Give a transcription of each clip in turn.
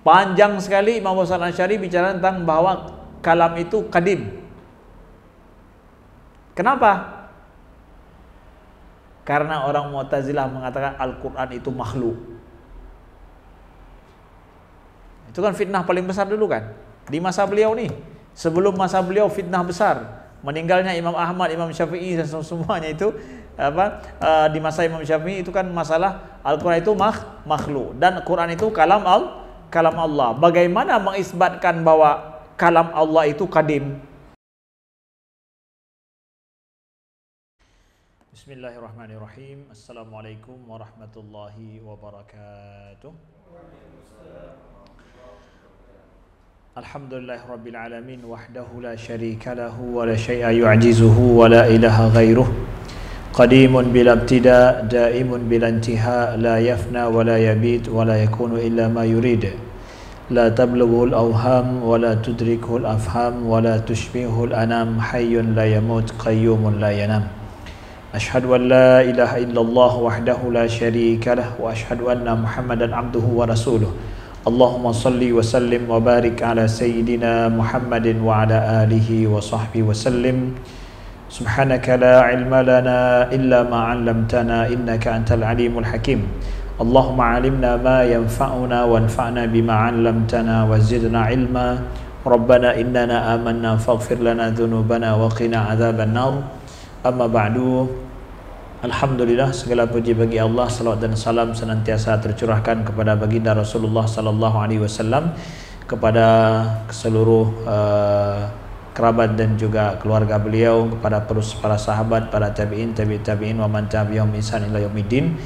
Panjang sekali Imam Abu Hasan Al-Asy'ari bicara tentang bahwa kalam itu qadim. Kenapa? Karena orang Mu'tazilah mengatakan Al-Quran itu makhluk. Itu kan fitnah paling besar dulu kan di masa beliau nih. Sebelum masa beliau fitnah besar, meninggalnya Imam Ahmad, Imam Syafi'i dan semuanya itu di masa Imam Syafi'i itu kan masalah Al-Quran itu makhluk dan Quran itu kalam Allah. Bagaimana mengisbatkan bahwa kalam Allah itu qadim? Bismillahirrahmanirrahim. Assalamualaikum warahmatullahi wabarakatuh. Alhamdulillahirabbil alamin wahdahu la syarika lahu wa la syai'a yu'jizuhu wa la ilaha ghairuh. Qadimun bila ibtida, daimun bila intiha, la yafna wa la yabit wa la yakunu illa ma yurid. La tablughu al-awham wa la tudrikuhu al-afham wa la tushbihu al-anam, hayyun la yamut qayyumun la yanam. Ashhadu an la ilaha illallah wahdahu la syarika lah wa ashhadu anna Muhammadan abduhu wa rasuluh. Allahumma salli wa sallim wa barik ala sayyidina Muhammadin wa ala alihi wa sahbihi wa sallim. Subhanaka la ilma lana illa ma 'allamtana innaka antal alimul hakim. Allahumma 'allimna ma yanfa'una wanfa'na bima 'allamtana wa zidna ilma. Rabbana innana amanna faghfir lana dhunubana wa qina 'adzaban nar. Amma ba'du. Alhamdulillah, segala puji bagi Allah, salawat dan salam senantiasa tercurahkan kepada baginda Rasulullah sallallahu alaihi wasallam, kepada seluruh kerabat dan juga keluarga beliau, kepada para sahabat, para tabi'in, tabi'in wa man tabi'ahum bi ihsan ila yaumiddin,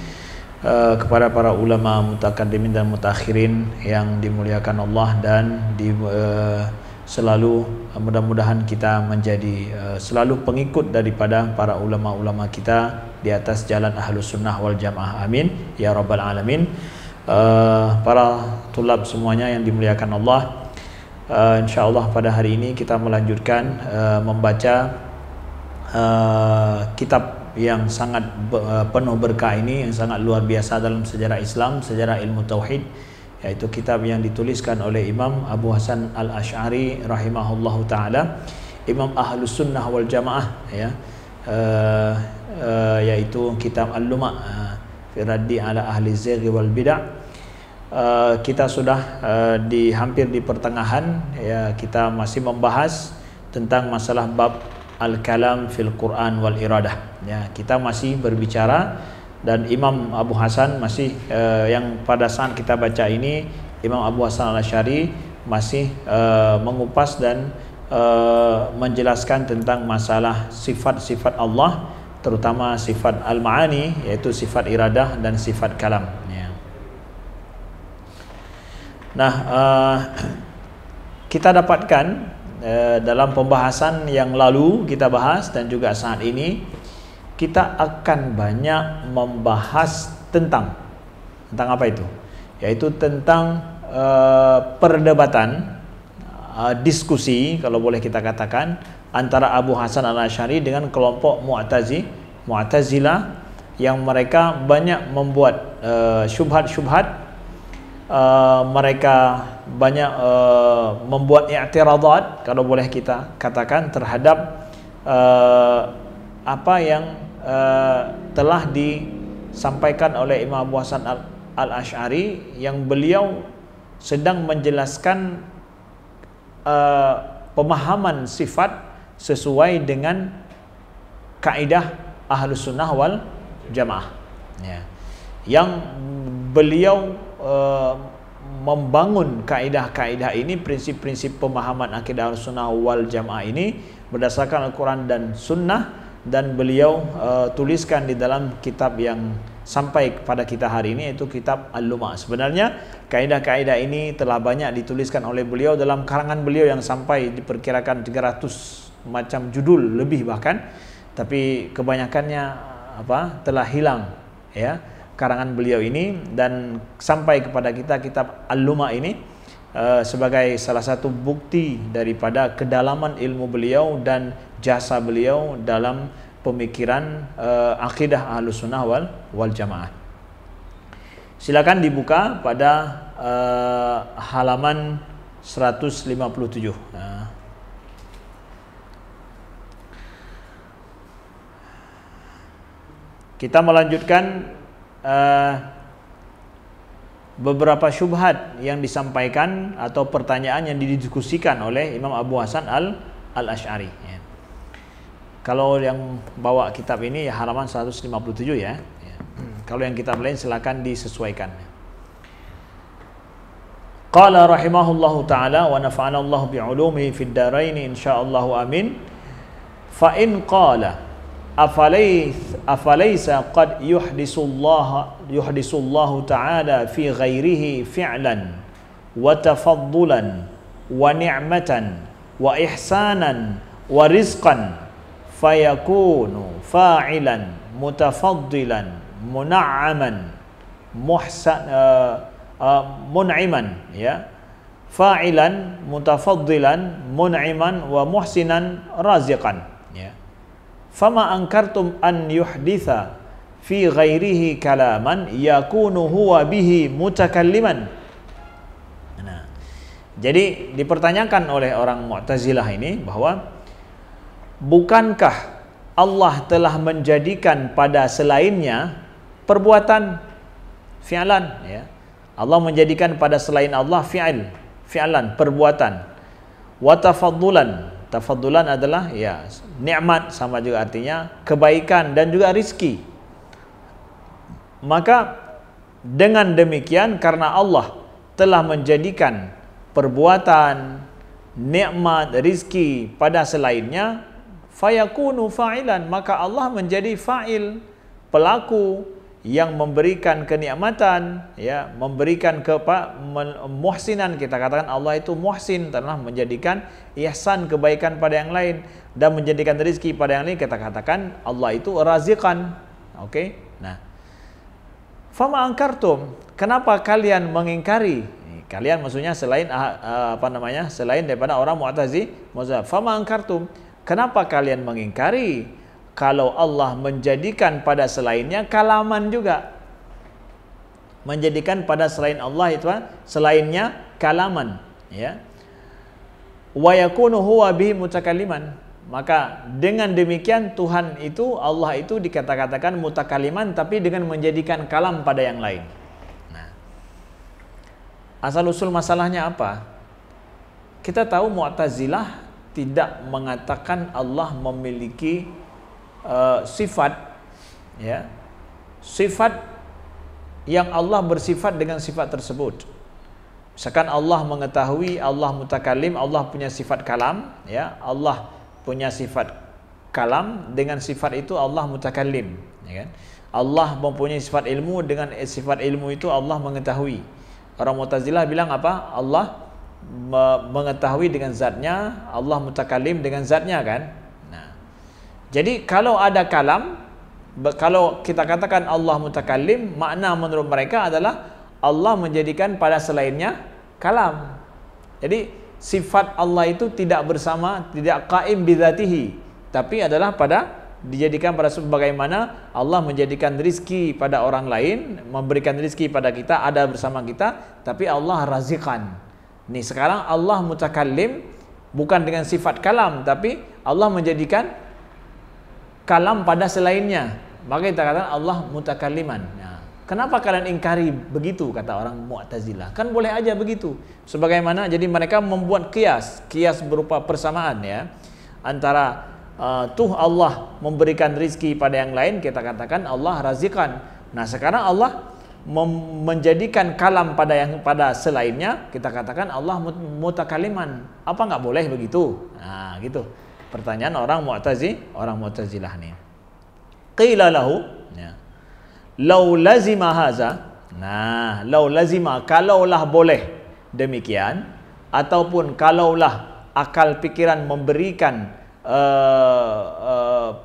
kepada para ulama mutaqaddimin dan mutakhirin yang dimuliakan Allah, dan selalu mudah-mudahan kita menjadi selalu pengikut daripada para ulama-ulama kita di atas jalan Ahlus Sunnah wal Jamaah. Amin ya rabbal alamin. Para tulab semuanya yang dimuliakan Allah, insyaallah pada hari ini kita melanjutkan membaca kitab yang sangat penuh berkah ini, yang sangat luar biasa dalam sejarah Islam, sejarah ilmu tauhid, yaitu kitab yang dituliskan oleh Imam Abu Hasan Al-Asy'ari rahimahullahu taala, Imam Ahlus Sunnah wal Jamaah, ya, yaitu kitab Al-Luma' fi raddi ala ahli zaghi wal bid'ah. Kita sudah hampir di pertengahan, ya, kita masih membahas tentang masalah bab al-kalam fil Quran wal iradah, ya, kita masih berbicara. Dan Imam Abu Hasan masih yang pada saat kita baca ini, Imam Abu Hasan Al-Asy'ari masih mengupas dan menjelaskan tentang masalah sifat-sifat Allah, terutama sifat al-ma'ani, yaitu sifat iradah dan sifat kalam, ya. Nah, kita dapatkan dalam pembahasan yang lalu kita bahas, dan juga saat ini kita akan banyak membahas tentang apa itu? Yaitu tentang perdebatan, diskusi kalau boleh kita katakan, antara Abu Hasan Al-Asy'ari dengan kelompok Mu'tazilah, yang mereka banyak membuat syubhat-syubhat, mereka banyak membuat i'tiradat kalau boleh kita katakan terhadap apa yang telah disampaikan oleh Imam Abu Hasan Al-Asy'ari, yang beliau sedang menjelaskan pemahaman sifat sesuai dengan kaidah Ahlus Sunnah wal Jamaah, ya, yang beliau membangun kaidah-kaidah ini, prinsip-prinsip pemahaman akidah Ahlus Sunnah wal Jamaah ini berdasarkan Al-Quran dan Sunnah, dan beliau tuliskan di dalam kitab yang sampai kepada kita hari ini, yaitu kitab Al-Luma'. Sebenarnya kaidah-kaidah ini telah banyak dituliskan oleh beliau dalam karangan beliau yang sampai diperkirakan 300 macam judul lebih bahkan, tapi kebanyakannya telah hilang, ya, karangan beliau ini, dan sampai kepada kita kitab Al-Luma' ini sebagai salah satu bukti daripada kedalaman ilmu beliau dan jasa beliau dalam pemikiran akidah Ahlus Sunnah wal Jamaah. Silakan dibuka pada halaman 157. Kita melanjutkan beberapa syubhat yang disampaikan atau pertanyaan yang didiskusikan oleh Imam Abu Hasan al-Asy'ari. Ya. Kalau yang bawa kitab ini ya halaman 157 ya. Kalau yang kitab lain silakan disesuaikan. Qala rahimahullahu taala wa nafa'ana Allah bi'ulumihi fid dharain insyaallah amin. Fa in qala afalaysa qad yuhdisullahu ta'ala fi ghairihi fi'lan wa tafaddulan wa ni'matan wa ihsanan wa rizqan fayakunu fa'ilan mutafaddilan mun'aman mun'iman ya, fa'ilan mutafaddilan mun'iman wa muhsinan raziqan ya. Fama ankartum an yuhditha fi ghairihi kalaman yakunu huwa bihi mutakalliman. Nah, jadi dipertanyakan oleh orang Mu'tazilah ini bahwa bukankah Allah telah menjadikan pada selainnya perbuatan fi'lan ya. Allah menjadikan pada selain Allah fi'lan perbuatan. Wa tafaddulan, tafaddulan adalah ya nikmat, sama juga artinya kebaikan dan juga rizki. Maka dengan demikian karena Allah telah menjadikan perbuatan, nikmat, rizki pada selainnya, fayakunu fa'ilan, maka Allah menjadi fa'il, pelaku yang memberikan kenikmatan ya, memberikan muhsinan. Kita katakan Allah itu muhsin, telah menjadikan ihsan, kebaikan pada yang lain, dan menjadikan rezeki pada yang lain. Kita katakan Allah itu raziqan. Oke. Nah, fama angkartum, kenapa kalian mengingkari? Kalian maksudnya selain selain daripada orang Mu'tazilah. Fama angkartum, kenapa kalian mengingkari kalau Allah menjadikan pada selainnya kalaman juga, menjadikan pada selain Allah itu selainnya kalaman ya. Wa yakunu huwa bihi mutakalliman, maka dengan demikian Tuhan itu, Allah itu dikatakan mutakalliman, tapi dengan menjadikan kalam pada yang lain. Nah, asal usul masalahnya apa? Kita tahu Mu'tazilah tidak mengatakan Allah memiliki sifat ya, sifat yang Allah bersifat dengan sifat tersebut. Misalkan Allah mengetahui, Allah mutakallim, Allah punya sifat kalam ya, Allah punya sifat kalam, dengan sifat itu Allah mutakallim ya kan. Allah mempunyai sifat ilmu, dengan sifat ilmu itu Allah mengetahui. Orang Mu'tazilah bilang apa? Allah mengetahui dengan zatnya, Allah mutakallim dengan zatnya kan. Jadi kalau ada kalam, kalau kita katakan Allah mutakallim, makna menurut mereka adalah Allah menjadikan pada selainnya kalam. Jadi sifat Allah itu tidak bersama, tidak qaim bidzatihi, tapi adalah dijadikan pada sebagaimana Allah menjadikan rizki pada orang lain, memberikan rizki pada kita, ada bersama kita, tapi Allah raziqan. Nih sekarang Allah mutakallim bukan dengan sifat kalam, tapi Allah menjadikan kalam pada selainnya, maka kita katakan Allah mutakalliman. Nah, kenapa kalian ingkari begitu, kata orang Mu'tazilah? Kan boleh aja begitu. Sebagaimana jadi mereka membuat kias berupa persamaan ya, antara Allah memberikan rizki pada yang lain, kita katakan Allah raziqan. Nah, sekarang Allah menjadikan kalam pada selainnya, kita katakan Allah mutakalliman. Apa nggak boleh begitu? Nah, gitu. Pertanyaan orang Mu'tazilah nih. Qila lahu ya, law lazima haza. Nah, law lazima, kalaulah boleh demikian, ataupun kalaulah akal pikiran memberikan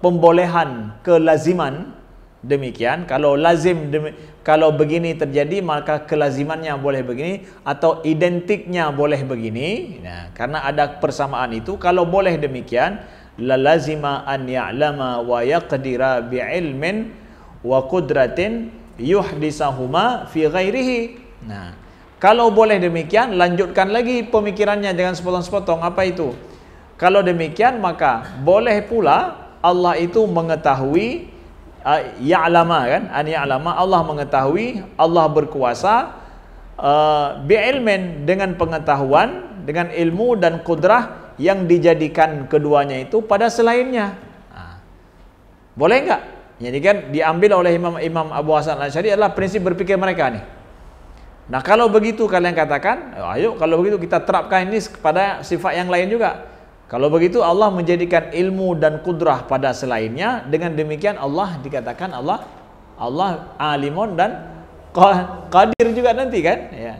pembolehan kelaziman demikian, kalau lazim kalau begini terjadi maka kelazimannya boleh begini, atau identiknya boleh begini. Nah, karena ada persamaan itu, kalau boleh demikian, la lazima an ya'lama wa yaqdira bi'ilmin wa qudratin yuhdisahuma fi ghairihi. Nah, Kalau boleh demikian, lanjutkan lagi pemikirannya dengan sepotong-sepotong. Apa itu? Kalau demikian, maka boleh pula Allah itu mengetahui, ya'lama kan? An ya'lama, Allah mengetahui, Allah berkuasa, bi'ilmin, dengan pengetahuan, dengan ilmu dan kudrah yang dijadikan keduanya itu pada selainnya. Boleh enggak? Jadi kan diambil oleh Imam Abu Hasan Al-Asy'ari adalah prinsip berpikir mereka nih. Nah, kalau begitu kalian katakan, ayo kalau begitu kita terapkan ini kepada sifat yang lain juga. Kalau begitu Allah menjadikan ilmu dan kudrah pada selainnya, dengan demikian Allah dikatakan Allah alimun dan qadir juga nanti kan, ya.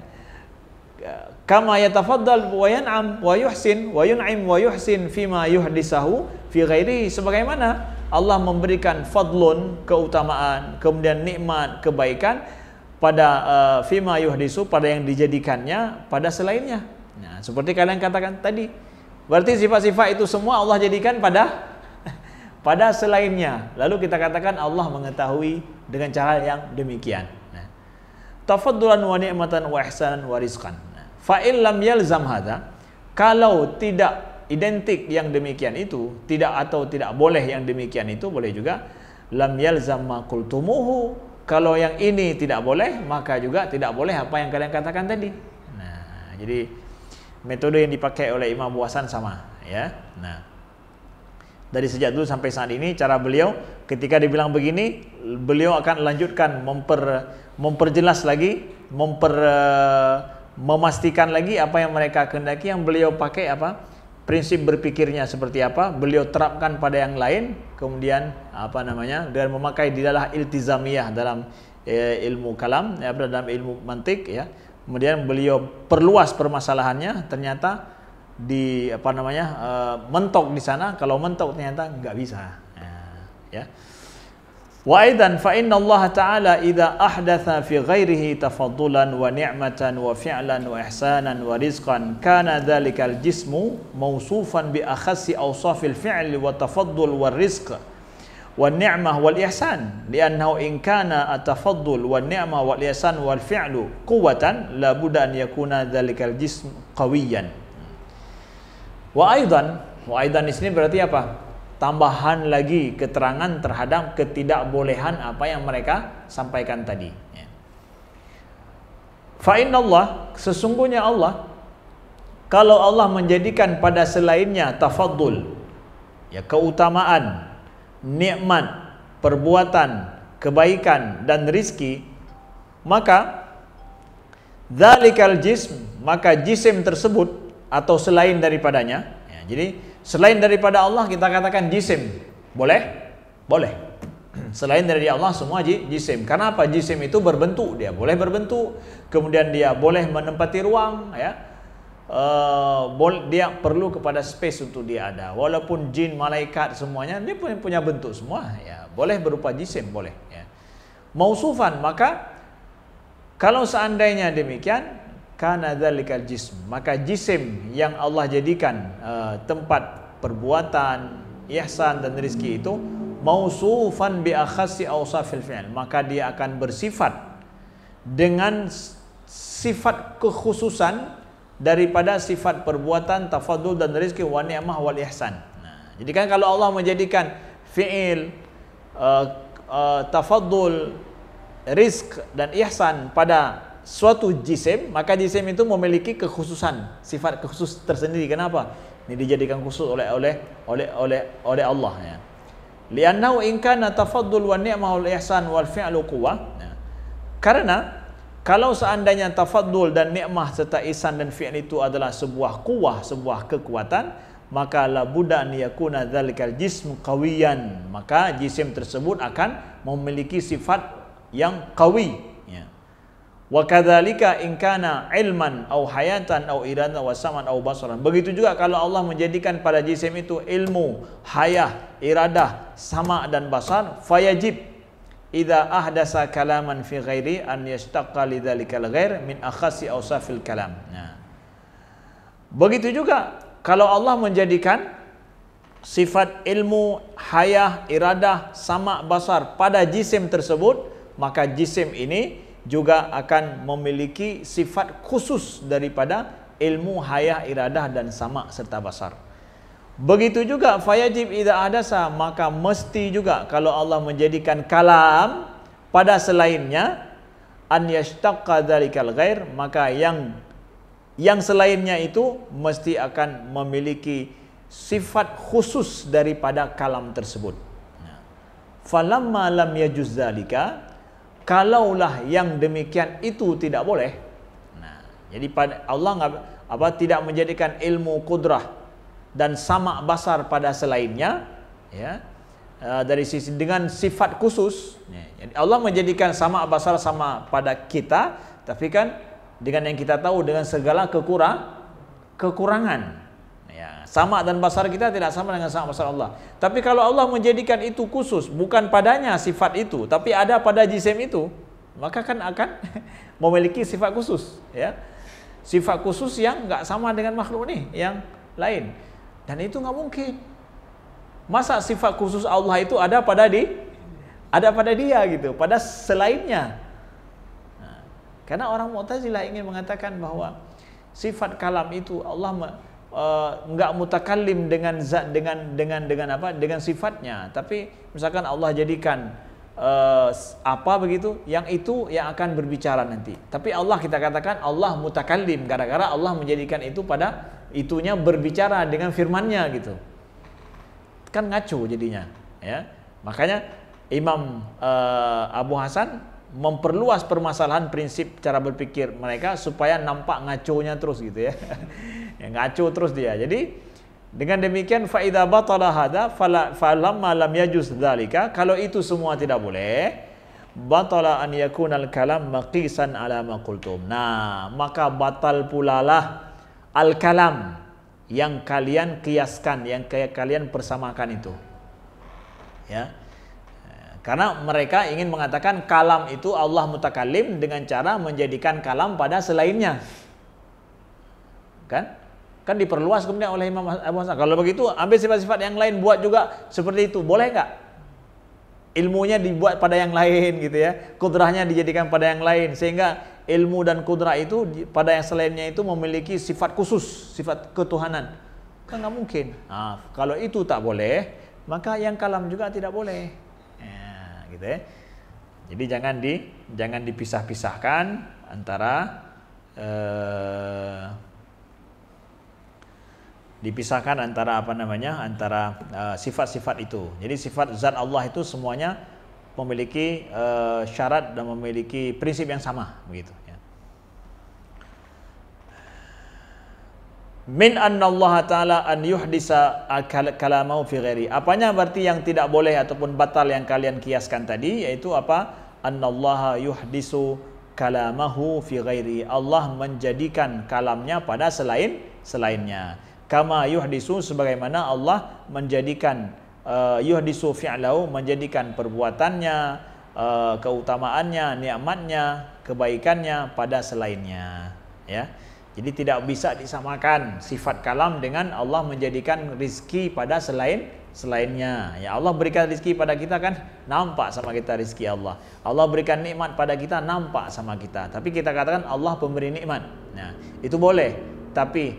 Kama yatafaddal wa yan'am wa yuhsin wa yun'im wa yuhsin fima yuhdisahu fi ghairihi, sebagaimana Allah memberikan fadlun, keutamaan, kemudian nikmat, kebaikan pada fima yuhdisu, pada yang dijadikannya pada selainnya. Nah, seperti kalian katakan tadi, berarti sifat-sifat itu semua Allah jadikan pada selainnya. Lalu kita katakan Allah mengetahui dengan cara yang demikian. Nah, tafaddulan wa ni'matan wa ihsanan wa rizqan. Fa in lam yalzam hadza, kalau tidak identik yang demikian itu, tidak atau tidak boleh yang demikian itu, boleh juga lam yalzam ma qultumuhu, kalau yang ini tidak boleh, maka juga tidak boleh apa yang kalian katakan tadi. Nah, jadi metode yang dipakai oleh Imam Abu Hasan sama, ya. Nah, dari sejak dulu sampai saat ini cara beliau ketika dibilang begini, beliau akan lanjutkan memperjelas lagi, memastikan lagi apa yang mereka kehendaki, yang beliau pakai apa, prinsip berpikirnya seperti apa, beliau terapkan pada yang lain, kemudian apa namanya, dengan memakai didalah iltizamiyah dalam ilmu kalam, ya, dalam ilmu mantik, ya. Kemudian beliau perluas permasalahannya, ternyata di apa namanya, mentok di sana, kalau mentok ternyata nggak bisa, ya. Wa aidan fa inna Allah Ta'ala idza ahdatha fi ghairihi tafaddulan wa ni'matan wa fi'lan wa ihsanan wa rizqan kana dhalikal jismu mawsufan bi akhassi awsafil fi'li wa tafaddul wa rizq wa ni'mah wal ihsan, li'annahu in kana at-tafaddul wa ni'mah wal ihsan wal fi'lu quwwatan la budda an yakuna dhalikal jism qawiyan. Wa aidan di sini berarti apa? Tambahan lagi keterangan terhadap ketidakbolehan apa yang mereka sampaikan tadi. Fa inna Allah, sesungguhnya Allah, kalau Allah menjadikan pada selainnya tafaddul, ya, keutamaan, nikmat, perbuatan, kebaikan dan rizki, maka dzalikal jism, maka jisim tersebut atau selain daripadanya, ya, jadi selain daripada Allah kita katakan jisim, boleh? Boleh. Selain dari Allah semua jisim. Karena apa? Jisim itu berbentuk, dia boleh berbentuk, kemudian dia boleh menempati ruang, ya. Dia perlu kepada space untuk dia ada. Walaupun jin, malaikat semuanya dia punya bentuk semua, ya. Boleh berupa jisim, boleh, ya. Mausufan, maka kalau seandainya demikian, kana dzalikal jism, maka jisim yang Allah jadikan tempat perbuatan, ihsan dan rizki itu mausufan bi akhassi awsafil fi'l, maka dia akan bersifat dengan sifat kekhususan daripada sifat perbuatan, tafadul dan rizki, wa ni'mah wal ihsan. Nah, jadi kan kalau Allah menjadikan fi'il, tafadul, rizq dan ihsan pada suatu jisim, maka jisim itu memiliki kekhususan, sifat khusus tersendiri. Kenapa? Ini dijadikan khusus oleh Allah, ya. Li'annahu in kana tafaddul wa ni'mah wal ihsan wal fi'lu quwwah. Karena kalau seandainya tafaddul dan nikmah serta ihsan dan fi'il itu adalah sebuah quwwah, sebuah kekuatan, maka la budda an yakuna dzalikal jism qawiyan, maka jisim tersebut akan memiliki sifat yang qawi. Wa kadzalika in kana ilman au hayatan au iradan wa saman au basaran. Begitu juga kalau Allah menjadikan pada jisim itu ilmu, hayah, iradah, sama dan basar, fayajib idza ahdasa kalaman fi ghairi an yashtaqqa lidzalikal ghair min akhassi awsafil kalam. Nah, begitu juga kalau Allah menjadikan sifat ilmu, hayah, iradah, sama, basar pada jisim tersebut, maka jisim ini juga akan memiliki sifat khusus daripada ilmu hayah, iradah dan sama serta basar. Begitu juga fayajib idza adasa, maka mesti juga kalau Allah menjadikan kalam pada selainnya, an yashtaqqa dzalikal ghair, maka yang selainnya itu mesti akan memiliki sifat khusus daripada kalam tersebut. Falamma lam yajuz dzalika, kalaulah yang demikian itu tidak boleh. Jadi Allah tidak menjadikan ilmu kudrah dan sama basar pada selainnya, ya, dari sisi dengan sifat khusus. Jadi Allah menjadikan sama basar sama pada kita, tapi kan dengan yang kita tahu dengan segala kekurangan. Ya, sama dan basar kita tidak sama dengan sama basar Allah. Tapi kalau Allah menjadikan itu khusus, bukan padanya sifat itu, tapi ada pada jisim itu, maka kan akan memiliki sifat khusus, ya. Sifat khusus yang nggak sama dengan makhluk nih yang lain. Dan itu nggak mungkin. Masa sifat khusus Allah itu ada pada dia gitu, pada selainnya. Karena orang Mu'tazilah ingin mengatakan bahwa sifat kalam itu Allah enggak mutakallim dengan zat dengan sifatnya, tapi misalkan Allah jadikan apa begitu, yang itu yang akan berbicara nanti. Tapi Allah, kita katakan Allah mutakallim gara-gara Allah menjadikan itu pada itunya berbicara dengan firman-Nya gitu. Kan ngaco jadinya, ya. Makanya Imam Abu Hasan memperluas permasalahan prinsip cara berpikir mereka supaya nampak ngaconya terus gitu ya. Ya ngaco terus dia. Jadi dengan demikian fa idza batala hadza falamma lam yajuz dzalika, kalau itu semua tidak boleh, batala an yakunal kalam maqisan ala ma qultum. Nah, maka batal pulalah al-kalam yang kalian kiaskan, yang kalian persamakan itu. Ya. Karena mereka ingin mengatakan kalam itu Allah mutakallim dengan cara menjadikan kalam pada selainnya. Kan diperluas kemudian oleh Imam Abu Hasan. Kalau begitu ambil sifat-sifat yang lain, buat juga seperti itu. Boleh enggak? Ilmunya dibuat pada yang lain gitu ya. Kudrahnya dijadikan pada yang lain, sehingga ilmu dan kudrah itu pada yang selainnya itu memiliki sifat khusus, sifat ketuhanan. Kan nggak mungkin. Nah, kalau itu tak boleh, maka yang kalam juga tidak boleh. Ya, gitu ya. Jadi jangan dipisah-pisahkan antara antara sifat-sifat itu. Jadi sifat zat Allah itu semuanya memiliki syarat dan memiliki prinsip yang sama begitu ya. Min anna Allah taala an yuhdisa kalamahu fi ghairi. Apanya berarti yang tidak boleh ataupun batal yang kalian kiaskan tadi, yaitu apa? Annallaha yuhdisu kalamahu fi ghairi. Allah menjadikan kalamnya pada selainnya. Kama yuhdisu, sebagaimana Allah menjadikan yuhdisu fi'lahu, menjadikan perbuatannya, keutamaannya, nikmatnya, kebaikannya pada selainnya, ya. Jadi tidak bisa disamakan sifat kalam dengan Allah menjadikan rizki pada selainnya. Ya, Allah berikan rizki pada kita kan nampak sama kita rizki Allah. Allah berikan nikmat pada kita nampak sama kita. Tapi kita katakan Allah pemberi nikmat. Nah, itu boleh. Tapi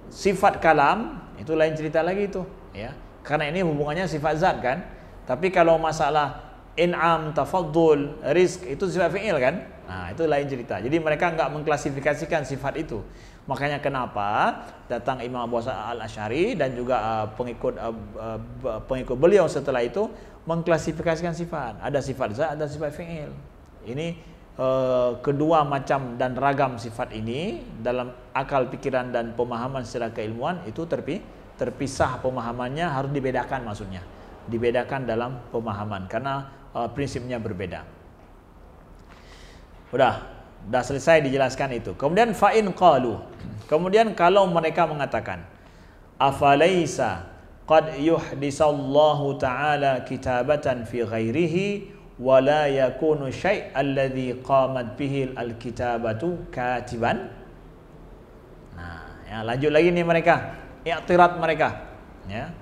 sifat kalam itu lain cerita lagi itu, ya. Karena ini hubungannya sifat zat kan. Tapi kalau masalah in'am, tafaddul, rizq itu sifat fi'il kan. Nah, itu lain cerita. Jadi mereka enggak mengklasifikasikan sifat itu. Makanya kenapa datang Imam Abu Hasan Al-Asy'ari dan juga pengikut beliau setelah itu mengklasifikasikan sifat. Ada sifat zat, ada sifat fi'il. Ini kedua macam dan ragam sifat ini dalam akal, pikiran dan pemahaman secara keilmuan itu terpisah pemahamannya, harus dibedakan maksudnya. Dibedakan dalam pemahaman karena prinsipnya berbeda. Udah selesai dijelaskan itu. Kemudian fa'in qalu. Kemudian kalau mereka mengatakan afalaisa qad yuhdisallahu ta'ala kitabatan fi ghairihi wa la yakunu syai' alladhi qamat bihi al-kitabatu katiban. Nah, ya, lanjut lagi nih mereka, i'tirad mereka ya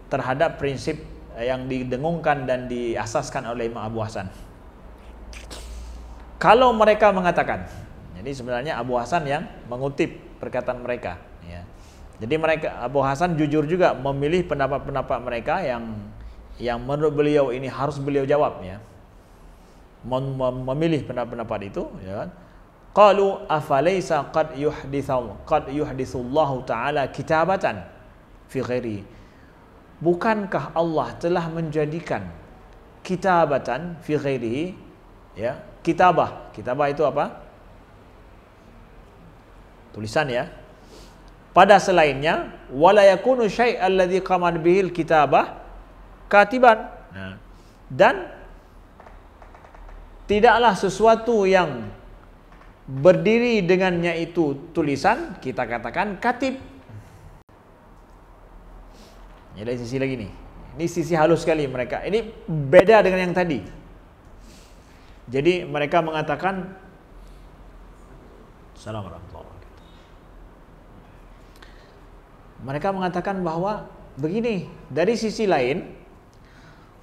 terhadap prinsip yang didengungkan dan diasaskan oleh Imam Abu Hasan. kalau mereka mengatakan, jadi sebenarnya Abu Hasan yang mengutip perkataan mereka, ya. Jadi mereka, Abu Hasan jujur juga memilih pendapat-pendapat mereka yang menurut beliau ini harus beliau jawab, ya. Memilih pendapat-pendapat itu, ya kan? Qalu afalaysa qad yuhditsullahu ta'ala kitabatan fi ghairi. Bukankah Allah telah menjadikan kitabatan fi ghairi, ya, kitabah. Kitabah itu apa? Tulisan, ya. Pada selainnya, wala yakunu syai' alladhi qamat bihil kitabah katiban. Nah, dan tidaklah sesuatu yang berdiri dengannya itu tulisan, kita katakan katib. Ini dari sisi lagi nih. Ini sisi halus sekali mereka. Ini beda dengan yang tadi. Jadi mereka mengatakan, Assalamualaikum warahmatullahi wabarakatuh. Mereka mengatakan bahwa begini, dari sisi lain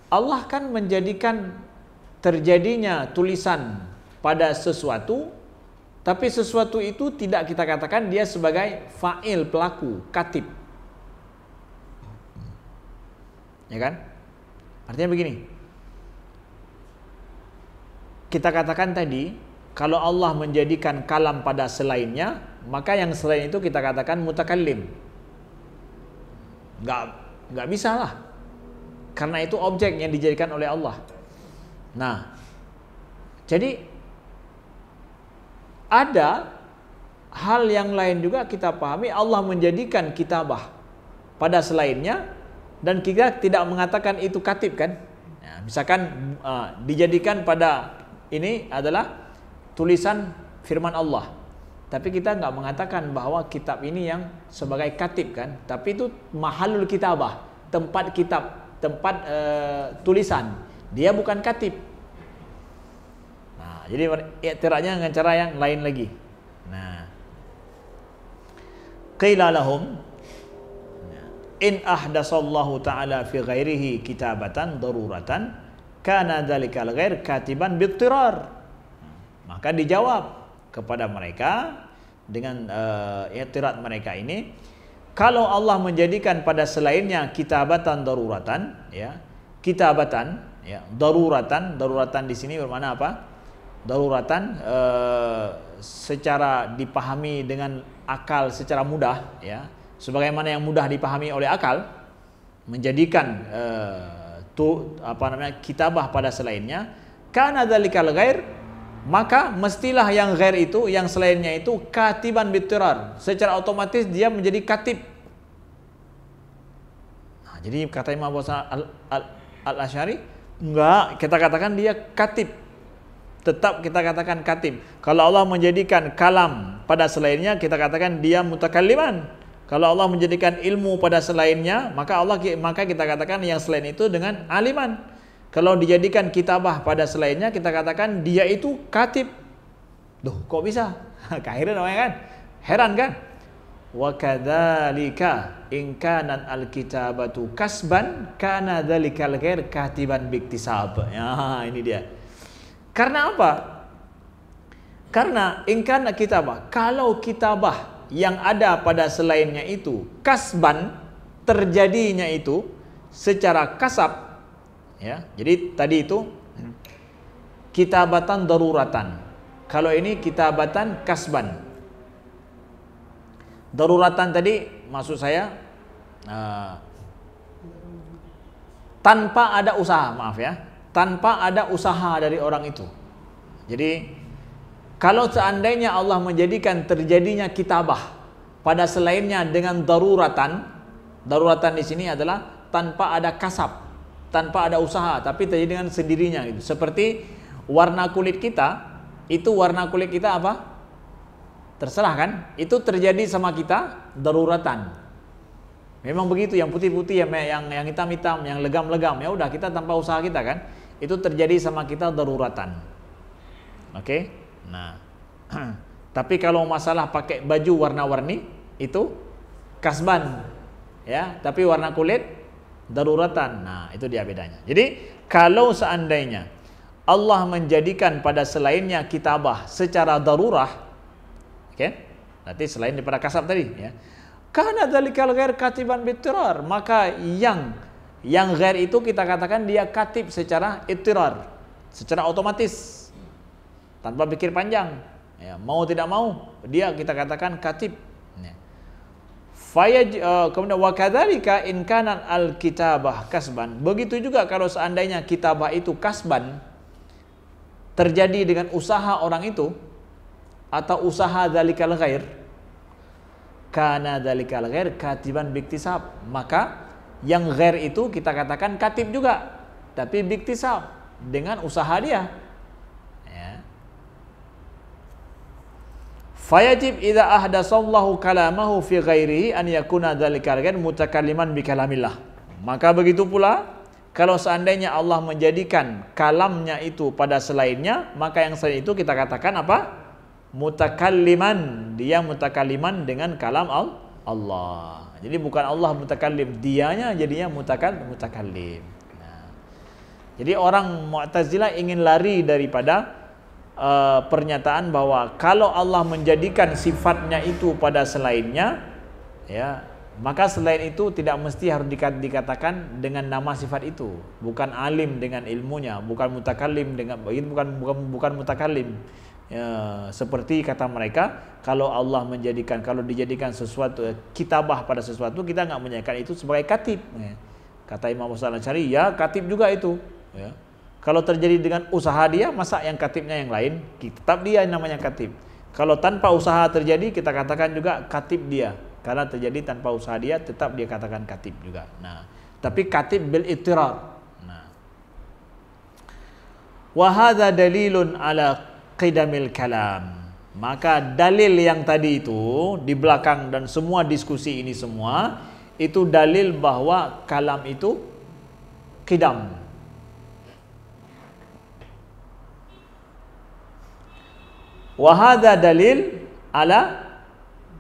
Allah kan menjadikan terjadinya tulisan pada sesuatu, tapi sesuatu itu tidak kita katakan dia sebagai fa'il, pelaku, katib. Ya kan? Artinya begini. Kita katakan tadi, kalau Allah menjadikan kalam pada selainnya, maka yang selain itu kita katakan mutakallim. Nggak bisa lah. Karena itu objek yang dijadikan oleh Allah. Nah, jadi ada hal yang lain juga kita pahami, Allah menjadikan kitabah pada selainnya dan kita tidak mengatakan itu katib, kan? Ya, misalkan dijadikan pada ini adalah tulisan firman Allah, tapi kita nggak mengatakan bahwa kitab ini yang sebagai katib, kan? Tapi itu mahalul kitabah, tempat kitab, tempat tulisan, dia bukan katib. Jadi i'tiradnya dengan cara yang lain lagi. Nah, qila lahum in ahdasallahu ta'ala fi ghairihi kitabatan daruratan kana dzalikal ghair katiban bittirar. Maka dijawab kepada mereka dengan i'tirad mereka ini, kalau Allah menjadikan pada selainnya kitabatan daruratan, ya, kitabatan, ya, daruratan di sini bermakna apa? Daruratan secara dipahami dengan akal secara mudah, ya, sebagaimana yang mudah dipahami oleh akal, menjadikan kitabah pada selainnya, kana dzalikal ghair, maka mestilah yang ghair itu, yang selainnya itu katiban bittirar, secara otomatis dia menjadi katib. Nah, jadi kata Imam Abu Hasan al-Asy'ari, enggak, kita katakan dia katib. Tetap kita katakan katib. Kalau Allah menjadikan kalam pada selainnya, kita katakan dia mutakalliman. Kalau Allah menjadikan ilmu pada selainnya, maka kita katakan yang selain itu dengan aliman. Kalau dijadikan kitabah pada selainnya, kita katakan dia itu katib. Duh, kok bisa? Keheran namanya kan? Heran kan? Wa kadzalika in kanat al-kitabatu kasban kana dzalikal ghair katiban biktisab. Ya, ini dia. Karena apa? Karena ingkana kitabah, kalau kitabah yang ada pada selainnya itu kasban, terjadinya itu secara kasab, ya. Jadi tadi itu kitabatan daruratan. Kalau ini kitabatan kasban. Daruratan tadi maksud saya tanpa ada usaha, maaf ya. Tanpa ada usaha dari orang itu. Jadi kalau seandainya Allah menjadikan terjadinya kitabah pada selainnya dengan daruratan di sini adalah tanpa ada kasab, tanpa ada usaha, tapi terjadi dengan sendirinya gitu. Seperti warna kulit kita, itu warna kulit kita apa? Terserah kan? Itu terjadi sama kita daruratan. Memang begitu, yang putih-putih, yang hitam-hitam, yang legam-legam, ya udah kita tanpa usaha kita kan. Itu terjadi sama kita daruratan. Oke? Nah, tapi kalau masalah pakai baju warna-warni itu kasban, ya, tapi warna kulit daruratan. Nah, itu dia bedanya. Jadi, kalau seandainya Allah menjadikan pada selainnya kitabah secara darurah, oke? Berarti selain daripada kasab tadi, ya. Kana dzalikal ghair katiban bittirar, maka yang ghair itu kita katakan dia katib secara ittirar, secara otomatis, tanpa pikir panjang, ya, mau tidak mau dia kita katakan katib. Kemudian wa kadzalika in kana al kitabah kasban, begitu juga kalau seandainya kitabah itu kasban, terjadi dengan usaha orang itu atau usaha dzalikal ghair, kana dzalikal ghair katiban biktisab, maka yang ghair itu kita katakan katib juga, tapi biktisab, dengan usaha dia, ya. Fayajib idza ahdasallahu kalamahu fi ghairihi an yakuna dzalikal ghair mutakalliman bi kalamillah, maka begitu pula kalau seandainya Allah menjadikan kalamnya itu pada selainnya, maka yang selain itu kita katakan apa? Mutakalliman, dia mutakalliman dengan kalam Allah. Jadi bukan Allah mutakallim, dianya jadinya mutakallim. Nah, jadi orang Mu'tazilah ingin lari daripada pernyataan bahwa kalau Allah menjadikan sifatnya itu pada selainnya, ya, maka selain itu tidak mesti harus dikatakan dengan nama sifat itu. Bukan alim dengan ilmunya, bukan mutakallim dengan bukan mutakallim. Ya, seperti kata mereka, kalau dijadikan sesuatu kitabah pada sesuatu, kita nggak menyatakan itu sebagai katib. Ya. Kata Imam Musa al-Asy'ari, ya katib juga itu. Ya. Kalau terjadi dengan usaha dia, masa yang katibnya yang lain, tetap dia namanya katib. Kalau tanpa usaha terjadi, kita katakan juga katib dia. Karena terjadi tanpa usaha dia, tetap dia katakan katib juga. Nah, tapi katib bil ittirar. Nah, wa hadza dalilun ala qidamil kalam. Maka dalil yang tadi itu di belakang dan semua diskusi ini semua itu dalil bahwa kalam itu qidam. Wa hadza dalil ala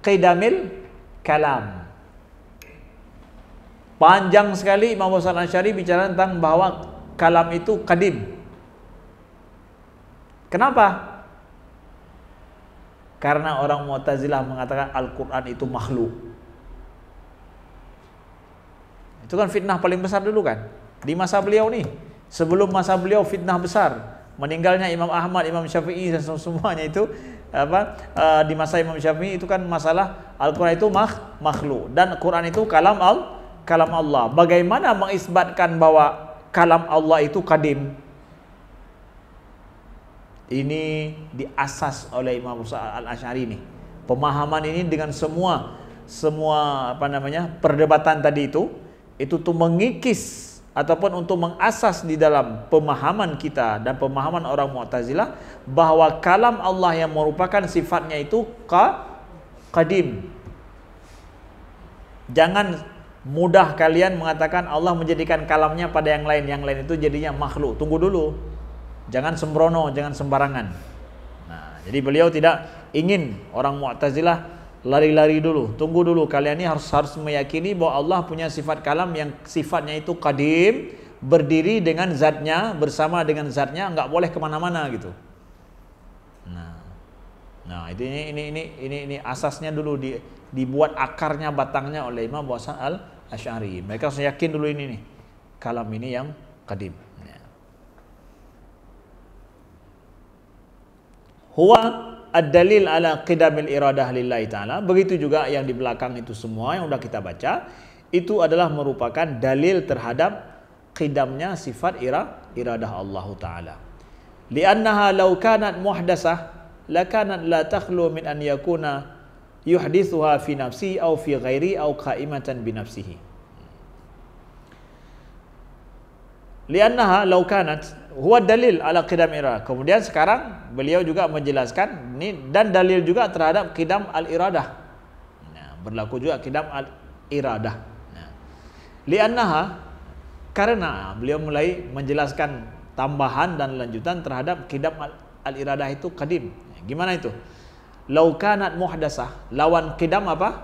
qidamil kalam. Panjang sekali Imam Hasan Asy'ari bicara tentang bahwa kalam itu qadim. Kenapa? Karena orang Mu'tazilah mengatakan Al-Quran itu makhluk. Itu kan fitnah paling besar dulu kan, di masa beliau nih. Sebelum masa beliau fitnah besar, meninggalnya Imam Ahmad, Imam Syafi'i dan semuanya itu di masa Imam Syafi'i itu kan masalah Al-Quran itu makhluk dan Quran itu kalam Allah. Bagaimana mengisbatkan bahwa kalam Allah itu qadim? Ini diasas oleh Imam Musa al-Asy'ari nih. Pemahaman ini dengan semua perdebatan tadi itu tuh mengikis ataupun untuk mengasas di dalam pemahaman kita dan pemahaman orang Mu'tazilah bahwa kalam Allah yang merupakan sifatnya itu qadim. Jangan mudah kalian mengatakan Allah menjadikan kalamnya pada yang lain itu jadinya makhluk. Tunggu dulu, jangan sembrono, jangan sembarangan. Nah, jadi beliau tidak ingin orang Mu'tazilah lari-lari dulu. Tunggu dulu, kalian ini harus meyakini bahwa Allah punya sifat kalam yang sifatnya itu qadim, berdiri dengan zatnya, bersama dengan zatnya, nggak boleh kemana-mana gitu. Nah ini asasnya dulu dibuat akarnya, batangnya oleh Imam Hasan al-Asy'ari. Mereka harus yakin dulu ini nih, kalam ini yang qadim. Huwa ad-dalil ala qidamil iradah lillahi ta'ala. Begitu juga yang di belakang itu semua yang sudah kita baca, itu adalah merupakan dalil terhadap qidamnya sifat iradah Allah Ta'ala. Li'annaha law kanat muhdasah lakanat la takhlu min an yakuna yuhdithuha fi nafsi aw fi ghairi aw qa'imatan bi nafsihi. Li'annaha law kanat huwa dalil ala qidam iradah. Kemudian sekarang beliau juga menjelaskan ini dan dalil juga terhadap qidam al-iradah. Nah, berlaku juga qidam al-iradah. Nah, li'annaha, karena beliau mulai menjelaskan tambahan dan lanjutan terhadap qidam al-iradah itu qadim. Gimana itu? Law kanat muhdasah, lawan qidam apa?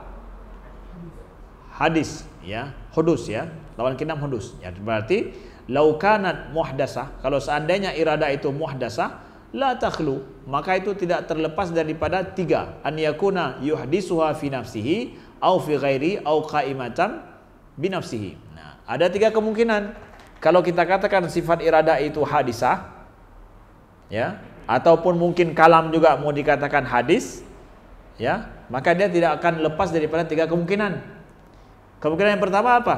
Hadis, ya, hudus ya. Lawan qidam hudus. Ya, berarti lau kanat muhdasah, kalau seandainya iradah itu muhdasah, la takhlu, maka itu tidak terlepas daripada tiga, an yakuna yuhdisuha fi nafsihi au fi ghairi au qaimatan bi nafsihi. Nah, ada tiga kemungkinan. Kalau kita katakan sifat iradah itu hadisah, ya, ataupun mungkin kalam juga mau dikatakan hadis, ya, maka dia tidak akan lepas daripada tiga kemungkinan. Kemungkinan yang pertama apa?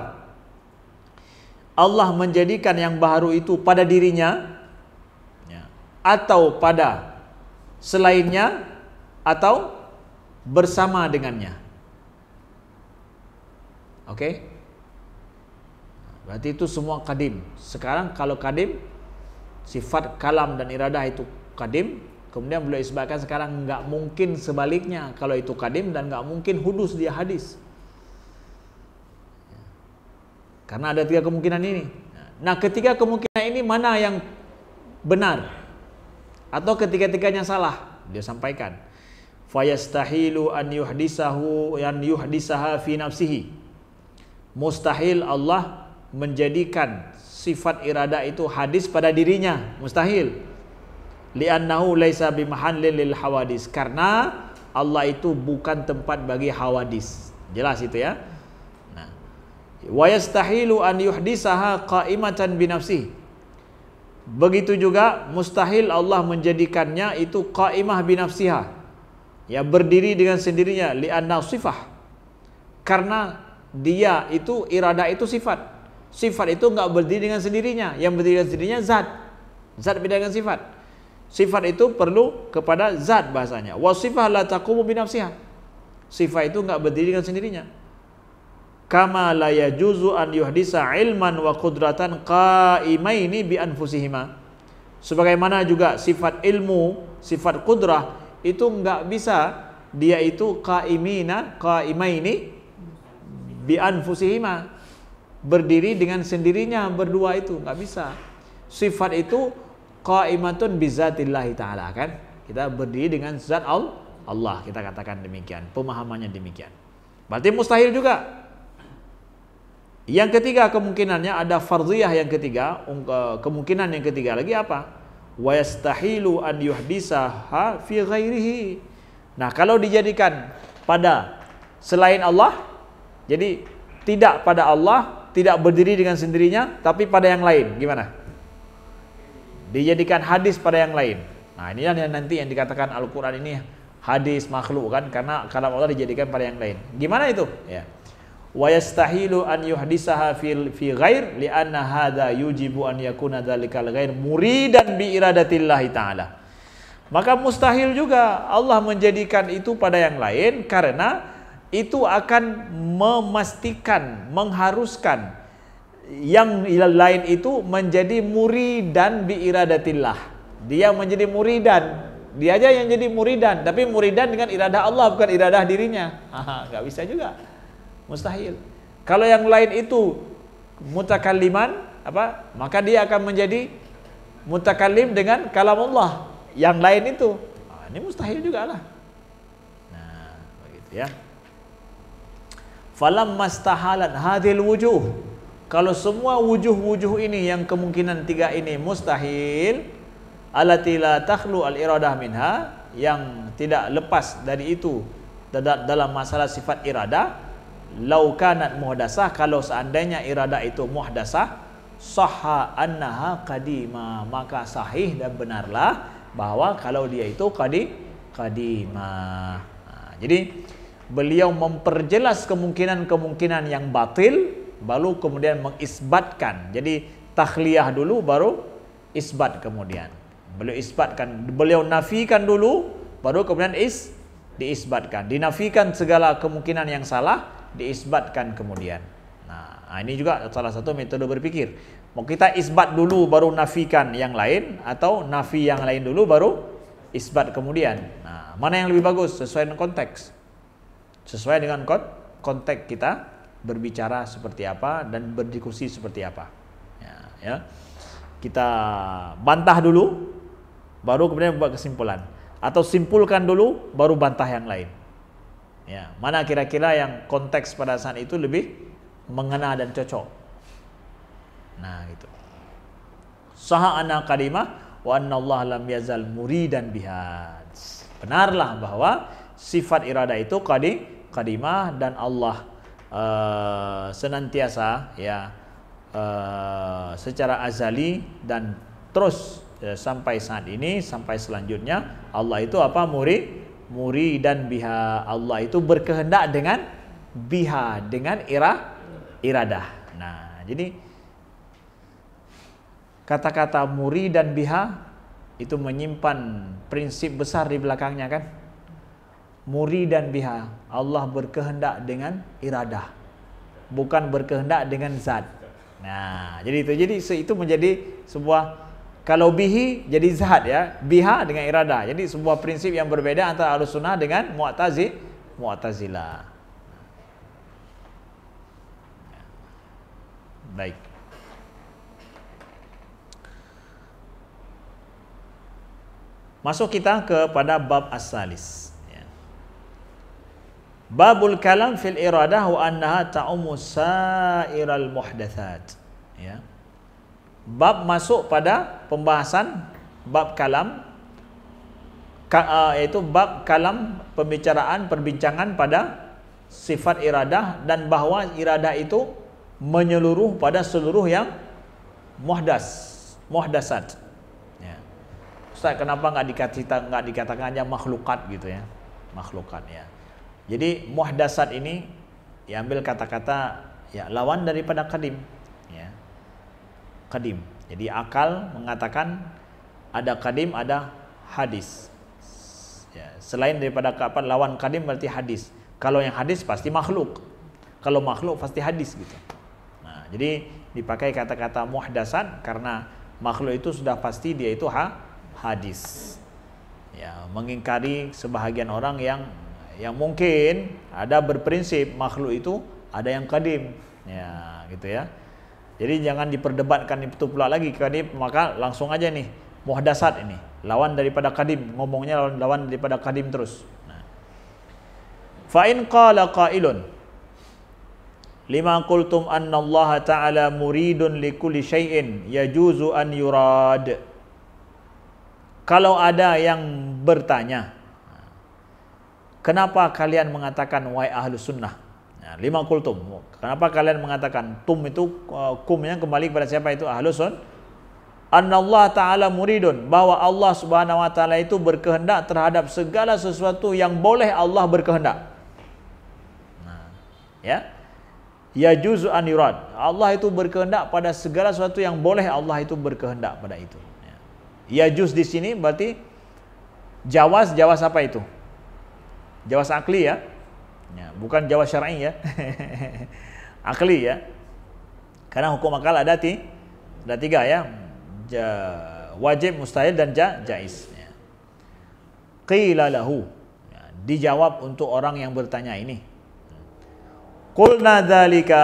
Allah menjadikan yang baru itu pada dirinya, atau pada selainnya, atau bersama dengannya. Oke? Berarti itu semua kadim. Sekarang kalau kadim, sifat kalam dan iradah itu kadim, kemudian beliau isbatkan sekarang nggak mungkin sebaliknya, kalau itu kadim, dan nggak mungkin hudus dia hadis. Karena ada tiga kemungkinan ini. Nah, ketiga kemungkinan ini mana yang benar? Atau ketiga-tiganya salah? Dia sampaikan, fayastahilu an yuhdisaha fi nafsihi. Mustahil Allah menjadikan sifat iradah itu hadis pada dirinya, mustahil. Li'annahu laisa bimahallin lil hawadis, karena Allah itu bukan tempat bagi hawadis. Jelas itu ya. Nah, wa yastahilu an yuhdisaha qa'imatan bi nafsihi. Begitu juga mustahil Allah menjadikannya itu qaimah binafsiha, ya, berdiri dengan sendirinya, li'anna sifah, karena dia itu iradah itu sifat. Sifat itu enggak berdiri dengan sendirinya, yang berdiri dengan sendirinya zat. Zat beda dengan sifat. Sifat itu perlu kepada zat bahasanya. Wa sifah la taqumu binafsiha. Sifat itu enggak berdiri dengan sendirinya. Kama la yajuzu an yuhdisa ilman wa qudratan qaimaini bi anfusihima. Sebagaimana juga sifat ilmu, sifat qudrah itu enggak bisa dia itu qaimaini bi anfusihima, berdiri dengan sendirinya berdua, itu enggak bisa. Sifat itu qaimatun bi zatillahi taala, kan? Kita berdiri dengan zat Allah, kita katakan demikian, pemahamannya demikian. Berarti mustahil juga. Yang ketiga kemungkinannya ada fardhiyah, yang ketiga, kemungkinan yang ketiga lagi apa? Wa yastahilu an yuhdisaha fi ghairihi. Nah, kalau dijadikan pada selain Allah, jadi tidak pada Allah, tidak berdiri dengan sendirinya, tapi pada yang lain, gimana? Dijadikan hadis pada yang lain. Nah, ini yang nanti yang dikatakan Al-Quran ini hadis makhluk, kan? Karena kalam Allah dijadikan pada yang lain. Gimana itu? Ya. Wa yastahilu an yuhdisaha fi ghair li'anna hadza yujibu an yakuna dzalikal ghair muridan bi iradatillahi ta'ala. Maka mustahil juga Allah menjadikan itu pada yang lain, karena itu akan memastikan, mengharuskan yang lain itu menjadi muridan bi iradatillah. Dia menjadi muridan, dia aja yang jadi muridan, tapi muridan dengan iradah Allah, bukan iradah dirinya. Nggak bisa juga. Mustahil. Kalau yang lain itu mutakalliman, apa? Maka dia akan menjadi mutakallim dengan kalam Allah. Yang lain itu, ini mustahil juga lah. Nah, begitu ya. Falam mastahalan hadil wujuh. Kalau semua wujuh-wujuh ini yang kemungkinan tiga ini mustahil, allati la takhlu al iradah minha, yang tidak lepas dari itu dalam masalah sifat iradah. Lau kanat muhdasah, kalau seandainya iradah itu muhdasah, sahha annaha qadima, maka sahih dan benarlah bahwa kalau dia itu qadimah. Nah, jadi beliau memperjelas kemungkinan-kemungkinan yang batil, baru kemudian mengisbatkan. Jadi takhliyah dulu, baru isbat kemudian. Beliau isbatkan, beliau nafikan dulu, baru kemudian diisbatkan. Dinafikan segala kemungkinan yang salah, diisbatkan kemudian. Nah, ini juga salah satu metode berpikir. Mau kita isbat dulu baru nafikan yang lain, atau nafi yang lain dulu baru isbat kemudian. Nah, mana yang lebih bagus sesuai dengan konteks? Sesuai dengan konteks kita berbicara seperti apa dan berdiskusi seperti apa. Ya. Kita bantah dulu baru kemudian buat kesimpulan, atau simpulkan dulu baru bantah yang lain. Ya, mana kira-kira yang konteks pada saat itu lebih mengena dan cocok. Nah, gitu. Saha anna qadimah wa anna Allah lam yazal muridan biha. Benarlah bahwa sifat iradah itu qadimah dan Allah senantiasa ya secara azali dan terus sampai saat ini, sampai selanjutnya. Allah itu apa? Muridan biha. Allah itu berkehendak dengan biha, dengan iradah. Nah, jadi kata-kata muridan biha itu menyimpan prinsip besar di belakangnya kan. Muridan biha, Allah berkehendak dengan iradah, bukan berkehendak dengan zat. Nah, jadi itu menjadi sebuah, kalau bihi jadi zat ya, biha dengan iradah. Jadi sebuah prinsip yang berbeda antara Ahlussunnah dengan Mu'tazilah. Baik. Masuk kita kepada bab as-salis. Babul kalam fil iradah wa annaha ta'ummu sa'iral muhdatsat. Ya. Bab masuk pada pembahasan bab kalam, yaitu bab kalam, perbincangan pada sifat iradah, dan bahwa iradah itu menyeluruh pada seluruh yang muhdasat. Ya. Ustaz, kenapa nggak dikatakan aja makhlukat gitu ya? Makhlukat ya. Jadi muhdasat ini diambil kata-kata ya lawan daripada qadim. Ya. Qadim. Jadi akal mengatakan ada qadim, ada hadis. Ya, selain daripada lawan qadim berarti hadis. Kalau yang hadis pasti makhluk. Kalau makhluk pasti hadis gitu. Nah, jadi dipakai kata-kata muhdasat karena makhluk itu sudah pasti dia itu hadis. Ya, mengingkari sebahagian orang yang mungkin ada berprinsip makhluk itu ada yang qadim. Ya, gitu ya. Jadi jangan diperdebatkan itu pula lagi qadim, maka langsung aja nih muhdasat ini lawan daripada qadim, ngomongnya lawan daripada qadim terus. Nah. Fa in qala qailun lima qultum anna Allah ta'ala muridun likulli syai'in yajuzu an yurad. Kalau ada yang bertanya, kenapa kalian mengatakan wahai ahlu sunnah? Nah, lima kultum. Kenapa kalian mengatakan tum itu kumnya kembali kepada siapa itu? Ahlu sunnah. Annallah ta'ala muridun, bahwa Allah subhanahu wa ta'ala itu berkehendak terhadap segala sesuatu yang boleh Allah berkehendak. Nah, ya. Yajuzu an yurad. Allah itu berkehendak pada segala sesuatu yang boleh Allah itu berkehendak pada itu. Ya. Yajuz di sini berarti jawaz apa itu? Jawaz akli ya. Ya, bukan jawaz syar'i ya. Akli ya. Karena hukum akal ada tiga ya. Wajib, mustahil dan jaiz. Ya. Qila lahu. Ya, dijawab untuk orang yang bertanya ini. Qulna dzalika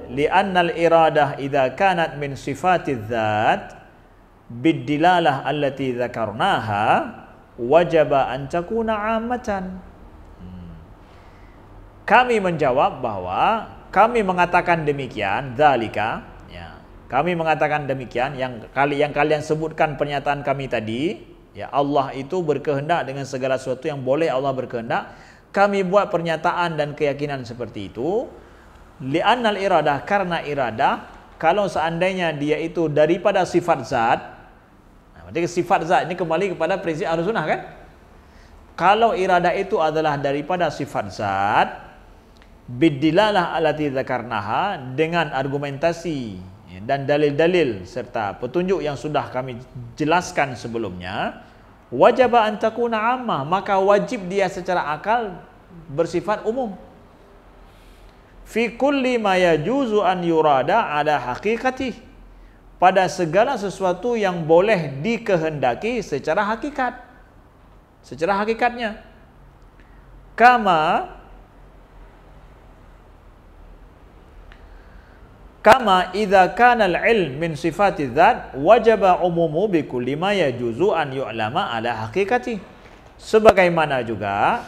li'anna al-iradah idza kanat min sifatiz dzat bid-dilalah allati dzakarnaha wajaba an takuna 'ammatan. Kami menjawab bahwa kami mengatakan demikian, dzalika ya. Kami mengatakan demikian yang kalian sebutkan pernyataan kami tadi, ya Allah itu berkehendak dengan segala sesuatu yang boleh Allah berkehendak. Kami buat pernyataan dan keyakinan seperti itu li'annal iradah, karena iradah kalau seandainya dia itu daripada sifat zat. Nah, berarti sifat zat ini kembali kepada prinsip Ahlussunnah kan? Kalau iradah itu adalah daripada sifat zat, bidilalah allati dzakarnaha, dengan argumentasi dan dalil-dalil serta petunjuk yang sudah kami jelaskan sebelumnya, wajaba an takuna ammah, maka wajib dia secara akal bersifat umum. Fi kulli ma yajuzu an yurada ala haqiqati, pada segala sesuatu yang boleh dikehendaki secara hakikat, secara hakikatnya. Kama idza kana al-ilm min sifati dzat wajaba umumu bi kulli ma yajuzu an yu'lama ala haqiqati. Sebagaimana juga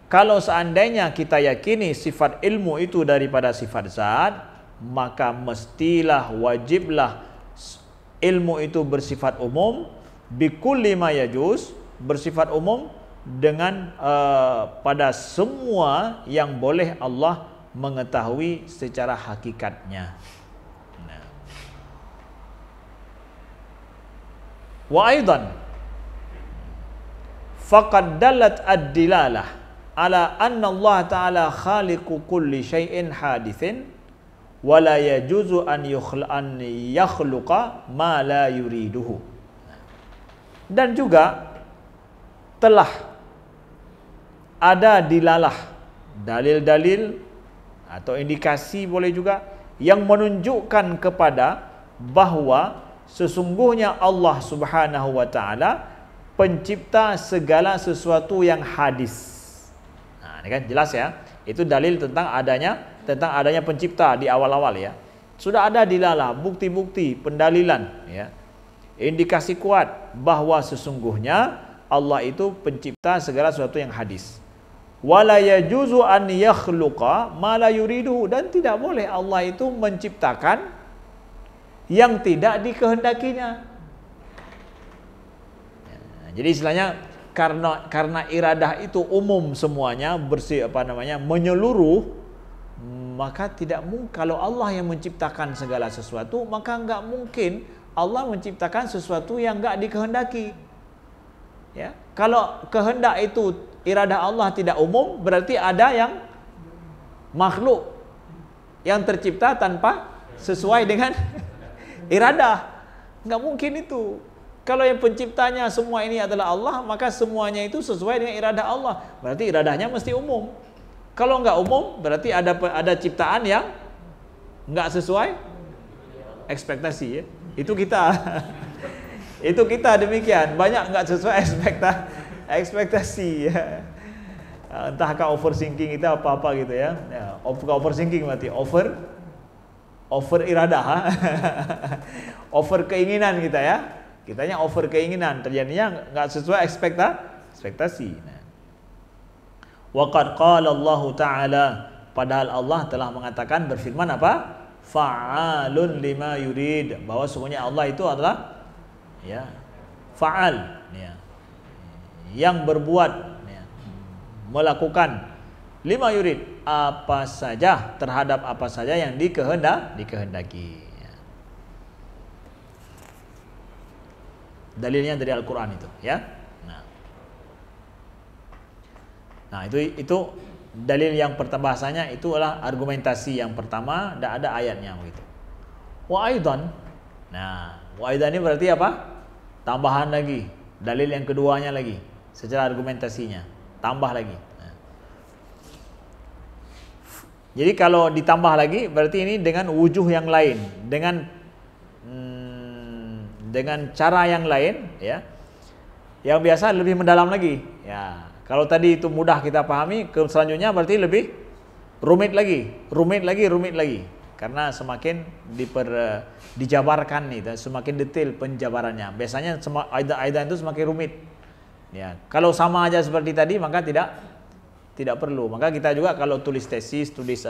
kalau seandainya kita yakini sifat ilmu itu daripada sifat zat, maka mestilah wajiblah ilmu itu bersifat umum, bikulli ma yajuz, bersifat umum dengan pada semua yang boleh Allah mengetahui secara hakikatnya. Nah. Wa aidan faqad dallat ad-dilalah ala anna Allah Ta'ala khaliqu kulli syai'in hadithin wa la yajuzu an yakhluqa ma la yuriduhu. Dan juga telah ada dilalah, dalil-dalil atau indikasi boleh juga yang menunjukkan kepada bahwa sesungguhnya Allah Subhanahu wa taala pencipta segala sesuatu yang hadis. Nah, ini kan jelas ya. Itu dalil tentang adanya pencipta di awal-awal ya. Sudah ada dilalah, bukti-bukti, pendalilan ya. Indikasi kuat bahwa sesungguhnya Allah itu pencipta segala sesuatu yang hadis. Wala yajuzu an yakhluqa ma la yuridu, dan tidak boleh Allah itu menciptakan yang tidak dikehendakinya. Jadi istilahnya karena iradah itu umum semuanya, menyeluruh, maka tidak mungkin kalau Allah yang menciptakan segala sesuatu, maka enggak mungkin Allah menciptakan sesuatu yang enggak dikehendaki. Ya, kalau kehendak itu iradah Allah tidak umum, berarti ada yang makhluk yang tercipta tanpa sesuai dengan iradah. Enggak mungkin itu. Kalau yang penciptanya semua ini adalah Allah, maka semuanya itu sesuai dengan iradah Allah. Berarti iradahnya mesti umum. Kalau enggak umum, berarti ada ciptaan yang enggak sesuai ekspektasi ya. Itu kita. Itu kita demikian, banyak enggak sesuai ekspektasi ya. Entahkah overthinking itu apa-apa gitu ya. Bukan overthinking berarti over iradah. Over keinginan kita ya. Kitanya over keinginan, terjadinya enggak sesuai ekspektasi. Wa qad qala Allah Ta'ala, padahal Allah telah mengatakan, berfirman apa? Fa'alun lima yurid, bahwa sesungguhnya Allah itu adalah ya fa'al ya, yang berbuat ya, melakukan lima yurid, apa saja, terhadap apa saja yang dikehendaki ya. Dalilnya dari Al-Quran itu ya. Nah itu dalil yang pertama, bahasanya itu adalah argumentasi yang pertama, dan ada ayatnya begitu. Wa aidan, nah wa aidan ini berarti apa? Tambahan lagi, dalil yang keduanya lagi, secara argumentasinya tambah lagi. Nah. Jadi kalau ditambah lagi berarti ini dengan wujuh yang lain, dengan cara yang lain ya, yang biasa lebih mendalam lagi ya. Kalau tadi itu mudah kita pahami, ke selanjutnya berarti lebih rumit lagi, karena semakin dijabarkan nih, semakin detail penjabarannya. Biasanya aidan itu semakin rumit. Ya, kalau sama aja seperti tadi maka tidak perlu. Maka kita juga kalau tulis tesis, tulis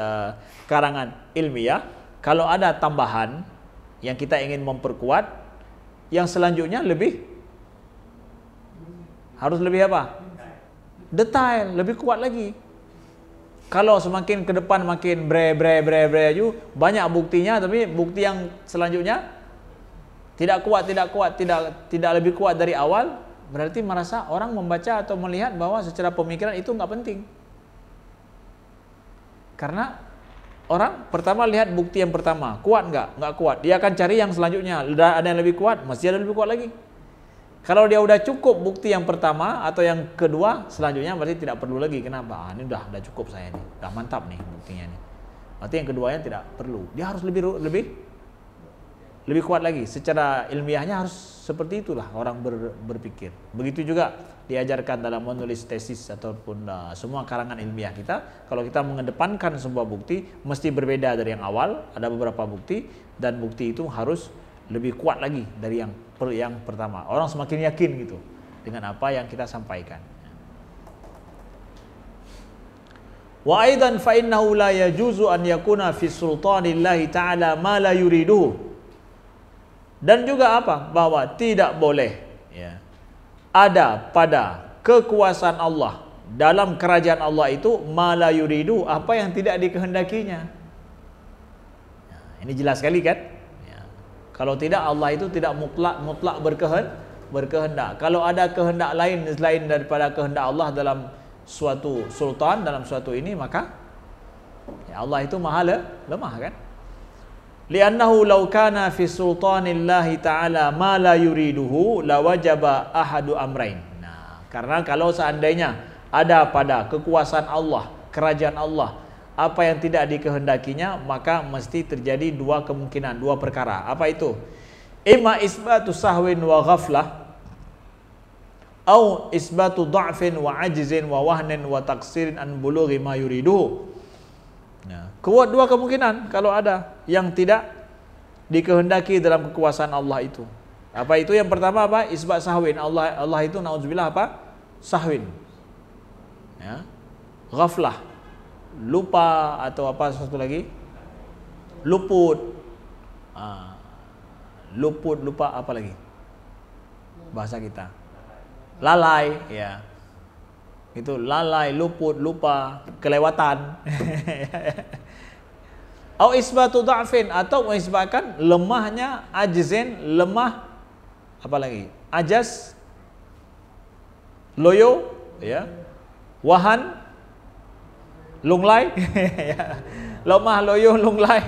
karangan ilmiah, kalau ada tambahan yang kita ingin memperkuat, yang selanjutnya harus lebih apa? Detail, lebih kuat lagi. Kalau semakin ke depan makin bre banyak buktinya, tapi bukti yang selanjutnya tidak lebih kuat dari awal, berarti merasa orang membaca atau melihat bahwa secara pemikiran itu nggak penting. Karena orang pertama lihat bukti yang pertama, kuat nggak kuat, dia akan cari yang selanjutnya, ada yang lebih kuat, mesti ada lebih kuat lagi. Kalau dia udah cukup bukti yang pertama atau yang kedua, selanjutnya berarti tidak perlu lagi. Kenapa? Ini udah cukup saya nih, udah mantap nih buktinya nih. Berarti yang keduanya tidak perlu. Dia harus lebih kuat lagi. Secara ilmiahnya harus seperti itulah orang berpikir. Begitu juga diajarkan dalam menulis tesis ataupun semua karangan ilmiah kita. Kalau kita mengedepankan sebuah bukti, mesti berbeda dari yang awal. Ada beberapa bukti, dan bukti itu harus lebih kuat lagi dari yang pertama. Orang semakin yakin gitu dengan apa yang kita sampaikan. Wa aidan fa innahu la yajuzu an yakuna fi sultanillahi ta'ala ma la yuriduhu. Dan juga apa? Bahwa tidak boleh ya, ada pada kekuasaan Allah, dalam kerajaan Allah itu ma la yuridu, apa yang tidak dikehendakinya. Nah, ini jelas sekali kan? Ya. Kalau tidak, Allah itu tidak mutlak berkehendak. Kalau ada kehendak lain selain daripada kehendak Allah dalam suatu sultan, dalam suatu ini, maka ya Allah itu maha lemah kan? Li'annahu law kana fi sultanillahi ta'ala ma la yuriduhu lawajaba ahadu amrain. Nah, karena kalau seandainya ada pada kekuasaan Allah, kerajaan Allah, apa yang tidak dikehendakinya, maka mesti terjadi dua kemungkinan, dua perkara. Apa itu? Imma isbatu sahwin wa ghaflah, au isbatu dha'fin wa ajzin wa wahnin wa taqsirin an bulughi ma yuriduhu. Nah, dua kemungkinan kalau ada yang tidak dikehendaki dalam kekuasaan Allah itu. Apa itu? Yang pertama apa? Isbat sahwin. Allah itu naudzubillah apa? Sahwin. Ya. Ghaflah. Lupa atau apa satu lagi? Luput. Luput, lupa, apa lagi? Bahasa kita. Lalai, ya. Itu lalai, luput, lupa, kelewatan. Au isbatu dha'fin, atau mengisbatkan lemahnya, ajzin, lemah, apa lagi? Ajas, loyo, ya. Wahan, lunglai, ya. Lemah, loyo, lunglai.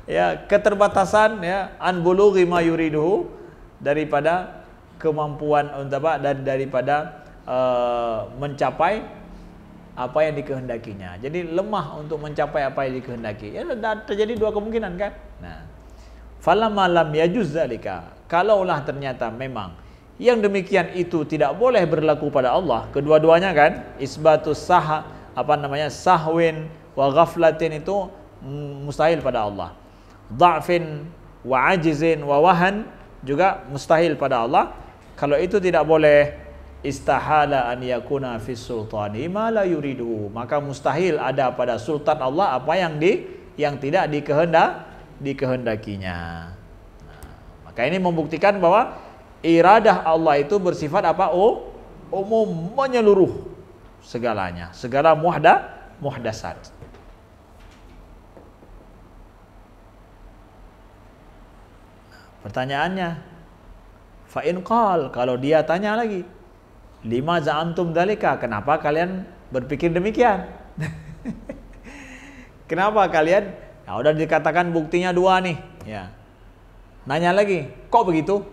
Ya, keterbatasan, ya, an bulughi ma yuriduhu, daripada kemampuan dan daripada mencapai apa yang dikehendakinya. Jadi lemah untuk mencapai apa yang dikehendaki. Ya, terjadi dua kemungkinan kan. Nah, falamma lam yajuz zalika, kalaulah ternyata memang yang demikian itu tidak boleh berlaku pada Allah, kedua-duanya kan, isbatus sahwin wa ghaflatin itu mustahil pada Allah. Dha'fin wa ajizin wa wahan juga mustahil pada Allah. Kalau itu tidak boleh, istahala an yakuna fi sultani ma la yuridu, maka mustahil ada pada sultan Allah apa yang tidak dikehendakinya. Nah, maka ini membuktikan bahwa iradah Allah itu bersifat apa? Umum, menyeluruh segalanya, segala muhdasat. Pertanyaannya, fa in qal, kalau dia tanya lagi, lima za'amtum dzalika, kenapa kalian berpikir demikian? Kenapa kalian? Ya udah dikatakan buktinya dua nih, ya. Nanya lagi, kok begitu?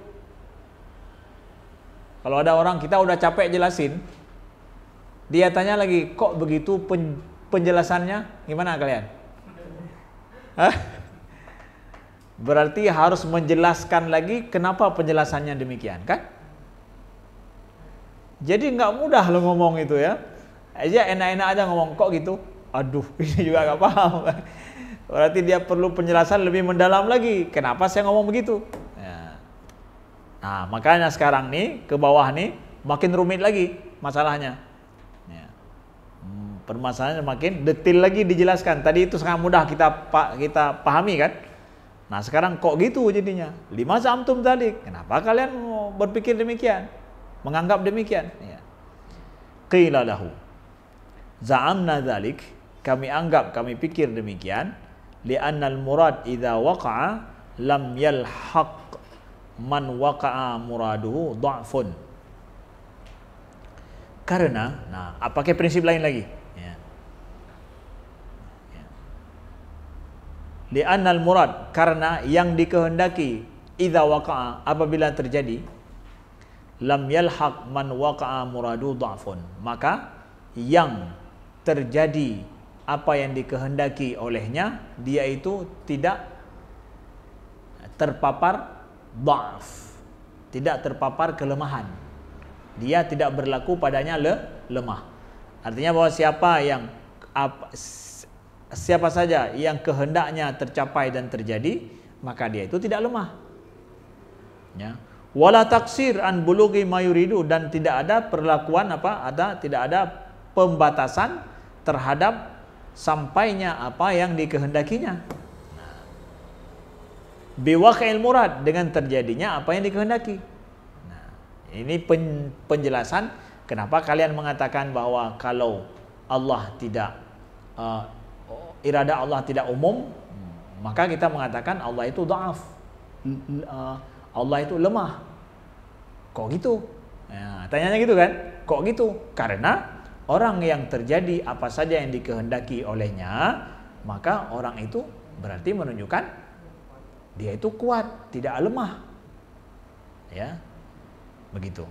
Kalau ada orang kita udah capek jelasin, dia tanya lagi, kok begitu penjelasannya? Gimana kalian? Hah? Berarti harus menjelaskan lagi kenapa penjelasannya demikian, kan? Jadi nggak mudah lo ngomong itu ya. Aja enak-enak aja ngomong, kok gitu? Aduh, ini juga nggak paham. Berarti dia perlu penjelasan lebih mendalam lagi. Kenapa saya ngomong begitu? Ya. Nah, makanya sekarang nih ke bawah nih makin rumit lagi masalahnya. Ya. Permasalahannya makin detail lagi dijelaskan. Tadi itu sangat mudah kita pahami kan? Nah, sekarang kok gitu jadinya? Lima za'amtum dzalik. Kenapa kalian berpikir demikian? Menganggap demikian? Ya. Qila lahu, za'amna dzalik, kami anggap, kami pikir demikian, li'annal murad idza waqa'a lam yalhaq man waqa'a muraduhu dha'fun. Karena, nah, pakai prinsip lain lagi. Li'annal murad, karena yang dikehendaki, idza waqa'a, apabila terjadi, lam yalhaq man waqa'a muradu dha'fun, maka yang terjadi apa yang dikehendaki olehnya, dia itu tidak terpapar dha'f, tidak terpapar kelemahan, dia tidak berlaku padanya lemah. Artinya bahwa siapa saja yang kehendaknya tercapai dan terjadi, maka dia itu tidak lemah. Ya. Wala taksir an bulughi ma yuridu, dan tidak ada perlakuan tidak ada pembatasan terhadap sampainya apa yang dikehendakinya. biwaqil murad, dengan terjadinya apa yang dikehendaki. Nah, ini penjelasan kenapa kalian mengatakan bahwa kalau Allah tidak irada Allah tidak umum, maka kita mengatakan Allah itu dhaaf, Allah itu lemah. Kok gitu? Nah, tanyanya gitu kan? Kok gitu? Karena orang yang terjadi apa saja yang dikehendaki olehnya, maka orang itu berarti menunjukkan dia itu kuat, tidak lemah. Ya. Begitu.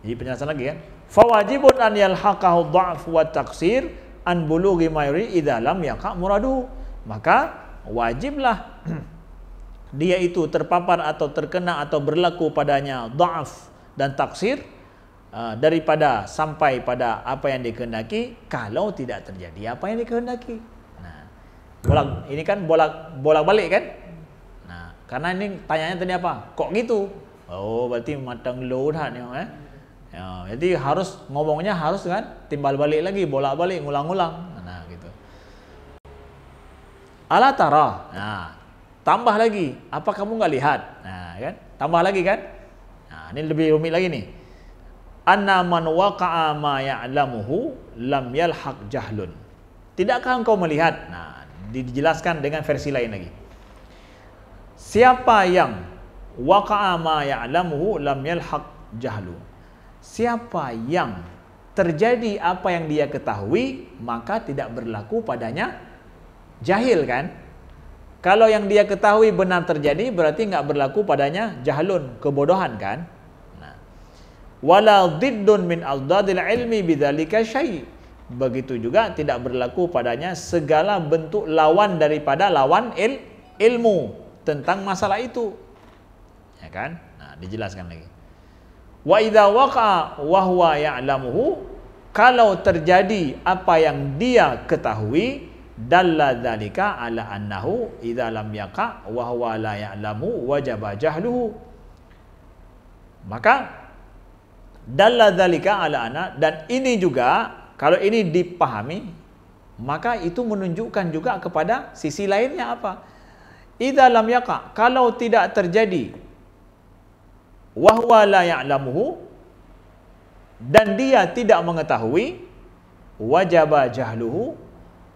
Jadi penjelasan lagi kan? Fawajibun an yalhaqahu dha'f wa taqsir an bulughi ma yuri idza lam yaqa muradu. Maka wajiblah dia itu terpapar atau terkena atau berlaku padanya dha'f dan taksir daripada sampai pada apa yang dikehendaki kalau tidak terjadi apa yang dikehendaki. Nah, ini kan bolak-balik kan? Nah, karena ini tanyanya tadi apa? Kok gitu? Oh, berarti matang low dah ni ya, jadi harus ngomongnya harus kan timbal balik lagi, bolak-balik, ngulang-ngulang. Nah, gitu. Ala tara. Nah, tambah lagi, apa kamu enggak lihat? Nah, kan? Tambah lagi kan? Nah, ini lebih rumit lagi nih. Anna man waqa'a ma ya'lamuhu lam yalhaq jahlun. Tidakkah engkau melihat? Nah, dijelaskan dengan versi lain lagi. Siapa yang waqa'a ma ya'lamuhu lam yalhaq jahlu. Siapa yang terjadi apa yang dia ketahui, maka tidak berlaku padanya jahil kan? Kalau yang dia ketahui benar terjadi, berarti enggak berlaku padanya jahlun, kebodohan kan? Wala diddun min aldadil ilmi bidzalika syai'. Begitu juga tidak berlaku padanya segala bentuk lawan daripada lawan ilmu tentang masalah itu. Ya kan? Nah, dijelaskan lagi. Wa idza waqa'a wa huwa ya'lamuhu, kalau terjadi apa yang dia ketahui, dalla dzalika ala annahu idza lam yaqa wa huwa la ya'lamu wajaba jahluhu. Maka dalla dzalika ala anna, dan ini juga kalau ini dipahami, maka itu menunjukkan juga kepada sisi lainnya apa? Idza lam yaqa, kalau tidak terjadi, wa huwa la ya'lamuhu, dan dia tidak mengetahui, wajaba jahluhu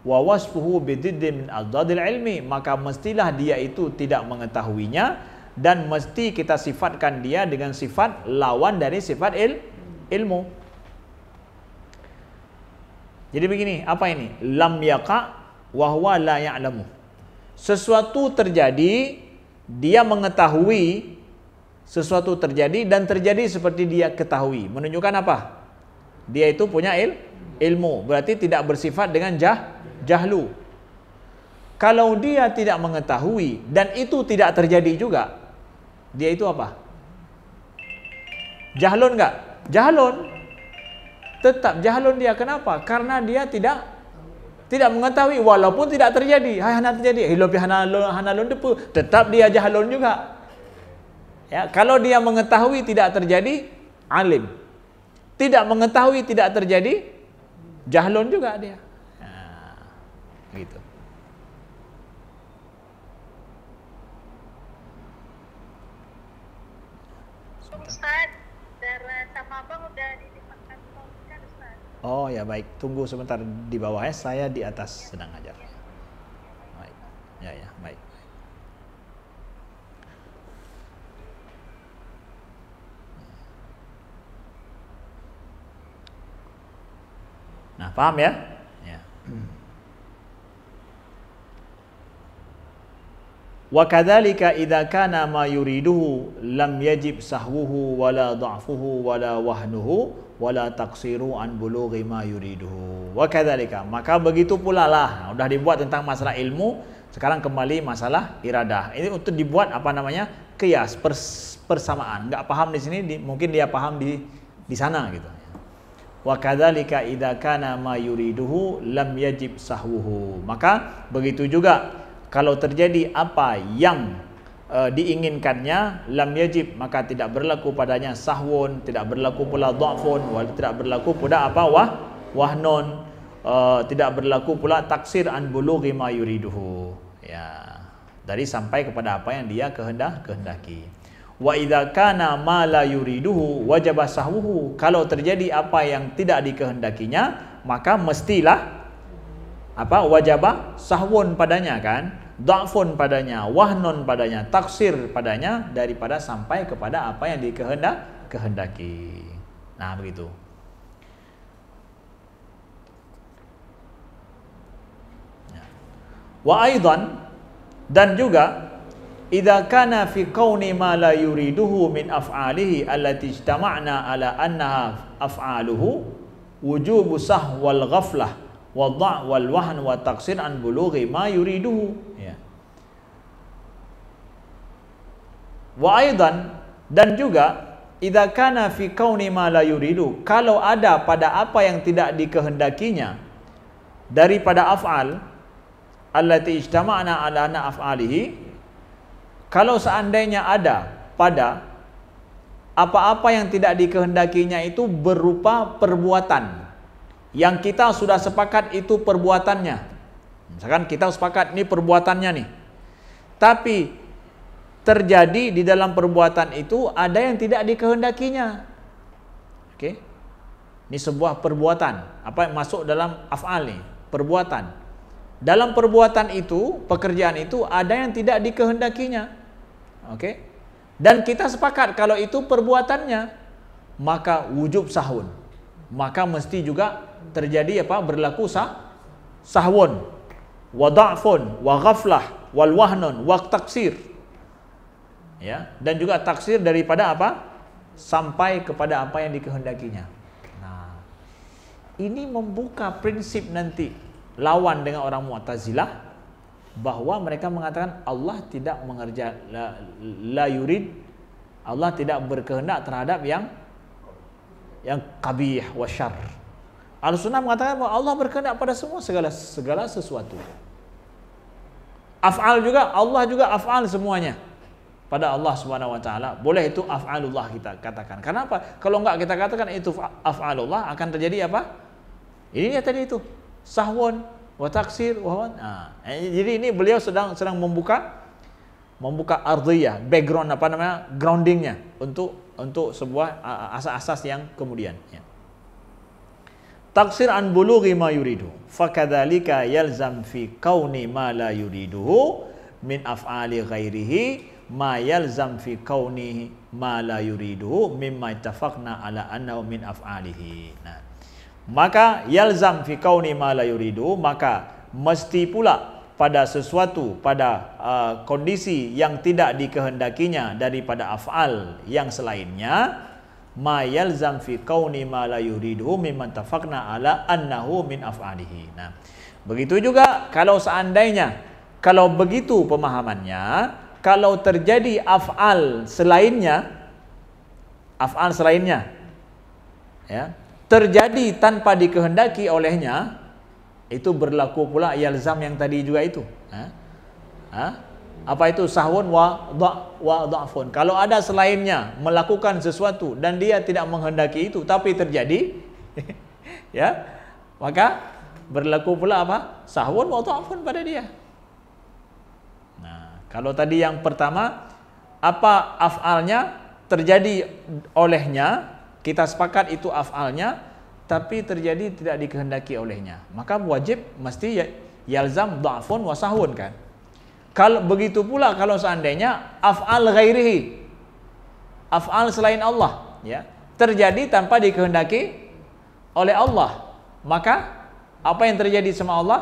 wa wasfuhu bididdin min aldadil ilmi, maka mestilah dia itu tidak mengetahuinya dan mesti kita sifatkan dia dengan sifat lawan dari sifat ilmu. Jadi begini, apa ini? Lam yaqa wa huwa la ya'lamu. Sesuatu terjadi, dia mengetahui sesuatu terjadi dan terjadi seperti dia ketahui. Menunjukkan apa? Dia itu punya ilmu. Berarti tidak bersifat dengan jahlu. Kalau dia tidak mengetahui dan itu tidak terjadi juga, dia itu apa? Jahlun enggak? Jahlun. Tetap jahlun dia. Kenapa? Karena dia tidak mengetahui walaupun tidak terjadi. Hai hana terjadi. Lebih hana lun depu. Tetap dia jahlun juga. Ya, kalau dia mengetahui tidak terjadi, alim. Tidak mengetahui tidak terjadi, jahlun juga dia. Nah, gitu. Ustaz, darah sama abang udah dimakan kan Ustaz? Oh ya baik, tunggu sebentar di bawah ya, saya di atas sedang ngajar. Baik, ya baik. Nah, paham ya? Ya. Wa kadzalika idza kana ma yuriduhu lam yajib sahwuhu wala dha'fuhu wala wahnuhu wala taqsiru an bulughi ma yuriduhu. Wa kadzalika, maka begitu pula lah. Udah dibuat tentang masalah ilmu, sekarang kembali masalah iradah. Ini untuk dibuat apa namanya? Qiyas, persamaan. Enggak paham di sini, mungkin dia paham di sana gitu. Wa kadzalika idza kana ma yuriduhu lam yajib sahwuhu. Maka begitu juga kalau terjadi apa yang diinginkannya, lam yajib, maka tidak berlaku padanya sahwun, tidak berlaku pula dha'fun, tidak berlaku pula apa wahnun, tidak berlaku pula taksir an bulughi ma yuriduhu. Ya, dari sampai kepada apa yang dia kehendaki. Wa idza kana ma la yuriduhu wajaba sahwuhu. Kalau terjadi apa yang tidak dikehendakinya, maka mestilah apa? Wajaba sahwun padanya kan, dha'fun padanya, wahnun padanya, taksir padanya daripada sampai kepada apa yang dikehendaki. Nah, begitu. Wa aidan, dan juga idza kana fi kauni ma la yuriduhu min af'alihi allati ijtama'na ala annaha af'aluhu wujubu sahwal ghaflah wa dha' wal wahn wa taqsir an bulughi ma yuriduhu, ya. Wa aidan, dan juga idza kana fi kauni ma la yuridu, kalau ada pada apa yang tidak dikehendakinya daripada af'al allati ijtama'na ala anna af'alihi, kalau seandainya ada pada apa-apa yang tidak dikehendakinya itu berupa perbuatan yang kita sudah sepakat itu perbuatannya. Misalkan kita sepakat ini perbuatannya nih. Tapi terjadi di dalam perbuatan itu ada yang tidak dikehendakinya. Oke. Ini sebuah perbuatan, apa yang masuk dalam af'al nih, perbuatan. Dalam perbuatan itu, pekerjaan itu ada yang tidak dikehendakinya. Oke. Dan kita sepakat kalau itu perbuatannya, maka wujub sahun. Maka mesti juga terjadi apa? Berlaku sahwun, wa dha'fun, wa ghaflah, wal wahnun, wa taksir. Ya, dan juga taksir daripada apa? Sampai kepada apa yang dikehendakinya. Nah, ini membuka prinsip nanti lawan dengan orang Mu'tazilah, bahwa mereka mengatakan Allah tidak mengerjakan la yurid, Allah tidak berkehendak terhadap yang qabih wa syarr. Al-Sunnah mengatakan bahwa Allah berkehendak pada segala sesuatu. Af'al juga, Allah juga af'al semuanya pada Allah Subhanahu wa taala. Boleh itu af'alullah kita katakan. Kenapa? Kalau enggak kita katakan itu af'alullah, akan terjadi apa? Ini ya tadi itu, sahwun wa taksir wa jadi ini beliau sedang membuka ardhiyah, background apa namanya, groundingnya untuk sebuah asas-asas yang kemudian, ya. Taksir an bulughi ma yuridu fakadzalika yalzam fi kauni ma la yuriduhu min af'ali ghairihi ma yalzam fi kauni ma la yuriduhu mimma ittafaqna ala annahu min af'alihi. Nah, maka yalzam fi kauni ma la yuridu, maka mesti pula pada sesuatu, pada kondisi yang tidak dikehendakinya daripada af'al yang selainnya, ma yalzam fi kauni ma la yuridu mimman tafaqna ala annahu min af'alihi. Nah, begitu juga kalau seandainya, kalau begitu pemahamannya, kalau terjadi af'al selainnya, ya, terjadi tanpa dikehendaki olehnya, itu berlaku pula yalzam yang tadi juga itu. Apa itu? Sahwun wa dha'fun. Kalau ada selainnya melakukan sesuatu dan dia tidak menghendaki itu tapi terjadi, ya, maka berlaku pula apa? Sahwun wa dha'fun pada dia. Nah, kalau tadi yang pertama, apa af'alnya terjadi olehnya, kita sepakat itu af'alnya, tapi terjadi tidak dikehendaki olehnya, maka wajib mesti yalzam dha'fun wa sahwun kan. Kalau begitu pula kalau seandainya af'al ghairihi, af'al selain Allah, ya, terjadi tanpa dikehendaki oleh Allah, maka apa yang terjadi sama Allah?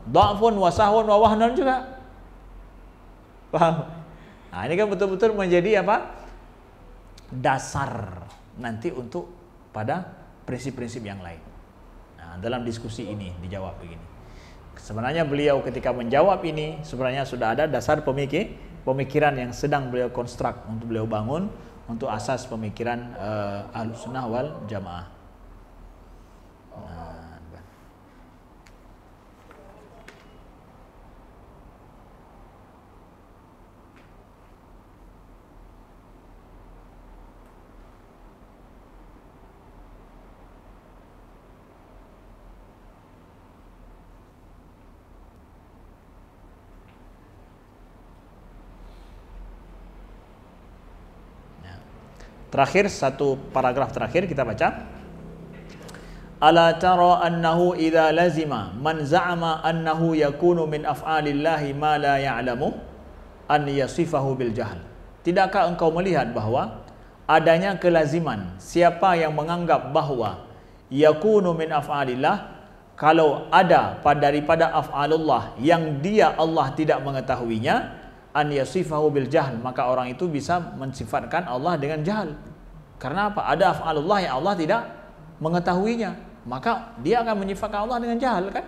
Dha'fun wa sahwun wa wahnun juga. Paham? Nah, ini kan betul-betul menjadi apa? Dasar nanti untuk pada prinsip-prinsip yang lain. Nah, dalam diskusi ini dijawab begini. Sebenarnya beliau ketika menjawab ini sebenarnya sudah ada dasar pemikiran yang sedang beliau konstruk untuk beliau bangun untuk asas pemikiran Ahlussunnah wal Jamaah. Nah, Terakhir, satu paragraf terakhir kita baca. Ala tara annahu idza lazima man za'ama annahu yakunu min af'alillahi ma la ya'lamu an yasifahu bil jahl. Tidakkah engkau melihat bahwa adanya kelaziman siapa yang menganggap bahwa yakunu min af'alillah, kalau ada daripada af'alullah yang dia Allah tidak mengetahuinya, an yasifahu bil jahl, maka orang itu bisa mensifatkan Allah dengan jahal. Karena apa? Ada af'alullah yang Allah tidak mengetahuinya, maka dia akan menyifatkan Allah dengan jahal, kan?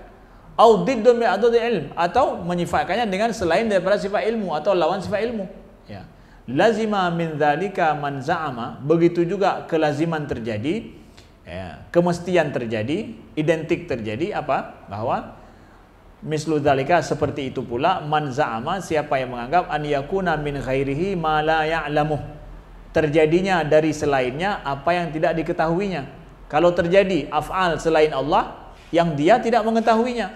Au diddun min adad ilm, atau menyifatkannya dengan selain daripada sifat ilmu atau lawan sifat ilmu. Ya. Lazima min dzalika man za'ama, begitu juga kelaziman terjadi, ya, kemestian terjadi, identik terjadi apa? Bahwa mislu dzalika, seperti itu pula, man za'ama, siapa yang menganggap an yakuna min ghairihi ma la ya'lamu, terjadinya dari selainnya apa yang tidak diketahuinya. Kalau terjadi af'al selain Allah yang dia tidak mengetahuinya,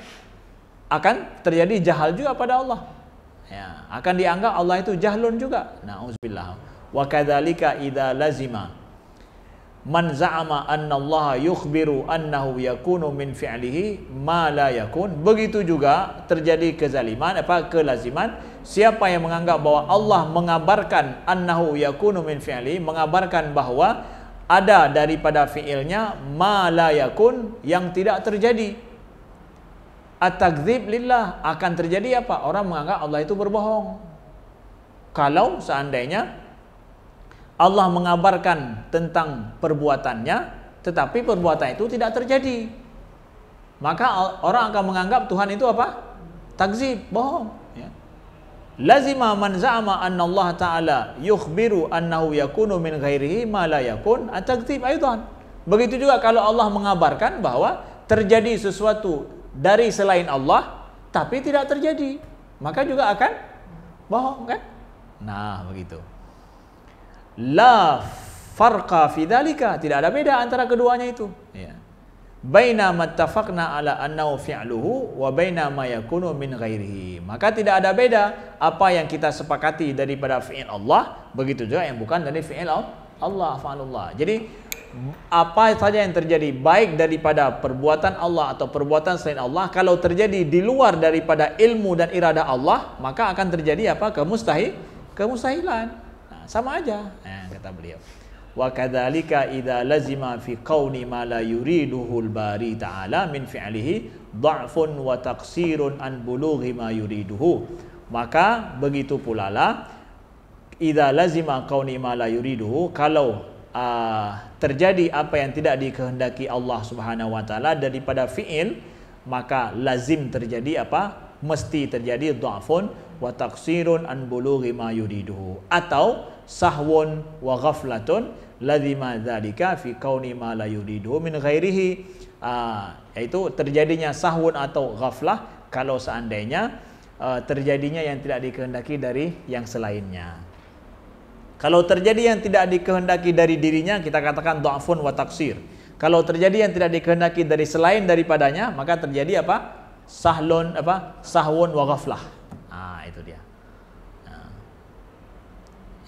akan terjadi jahal juga pada Allah. Ya, akan dianggap Allah itu jahlun juga. Na'udzubillah. Wa kadzalika idza lazima man za'ama anna Allah yukhbiru annahu yakunu min fi'lihi ma la yakun. Begitu juga terjadi kelaziman siapa yang menganggap bahwa Allah mengabarkan annahu yakunu min fi'lihi, mengabarkan bahwa ada daripada fi'ilnya ma la yakun, yang tidak terjadi. At-takdzib lillah, akan terjadi apa? Orang menganggap Allah itu berbohong. Kalau seandainya Allah mengabarkan tentang perbuatannya, tetapi perbuatan itu tidak terjadi, maka orang akan menganggap Tuhan itu apa? Takdzib, bohong. Ya. Lazima man za'ama anna Allah Ta'ala yukhbiru annahu yakunu min ghairihi ma la yakun, at-takdzib aidan. Begitu juga kalau Allah mengabarkan bahwa terjadi sesuatu dari selain Allah tapi tidak terjadi, maka juga akan bohong, kan? Nah, begitu. La farqa fi dzalika, tidak ada beda antara keduanya itu, ya. Baina mattafaqna ala annahu fi'luhu wa baina ma yakunu min ghairihi, maka tidak ada beda apa yang kita sepakati daripada fi'il Allah, begitu juga yang bukan dari fi'il Allah, fa'alullah. Jadi apa saja yang terjadi baik daripada perbuatan Allah atau perbuatan selain Allah, kalau terjadi di luar daripada ilmu dan iradah Allah, maka akan terjadi apa? Kemustahilan. Nah, sama aja. Nah, kata beliau. Wa kadzalika idza lazima fi qauni ma la yuriduhu al-bari ta'ala min fi'lihi dha'fun wa taqsirun an bulughi ma yuriduhu. Maka begitu pula lah idza lazima qauni ma la yuriduhu, kalau terjadi apa yang tidak dikehendaki Allah Subhanahu wa taala daripada fi'il, maka lazim terjadi apa? Mesti terjadi dha'fun wa taqsirun an bulughi ma yuriduhu, atau sahwun wa ghaflatun lazima dzalika fi kauni ma la yuriduhu min ghairihi, yaitu terjadinya sahwun atau ghaflah kalau seandainya terjadinya yang tidak dikehendaki dari yang selainnya. Kalau terjadi yang tidak dikehendaki dari dirinya, kita katakan dha'fun wa taksir. Kalau terjadi yang tidak dikehendaki dari selain daripadanya, maka terjadi apa? Sahwun wa ghaflah. Itu dia.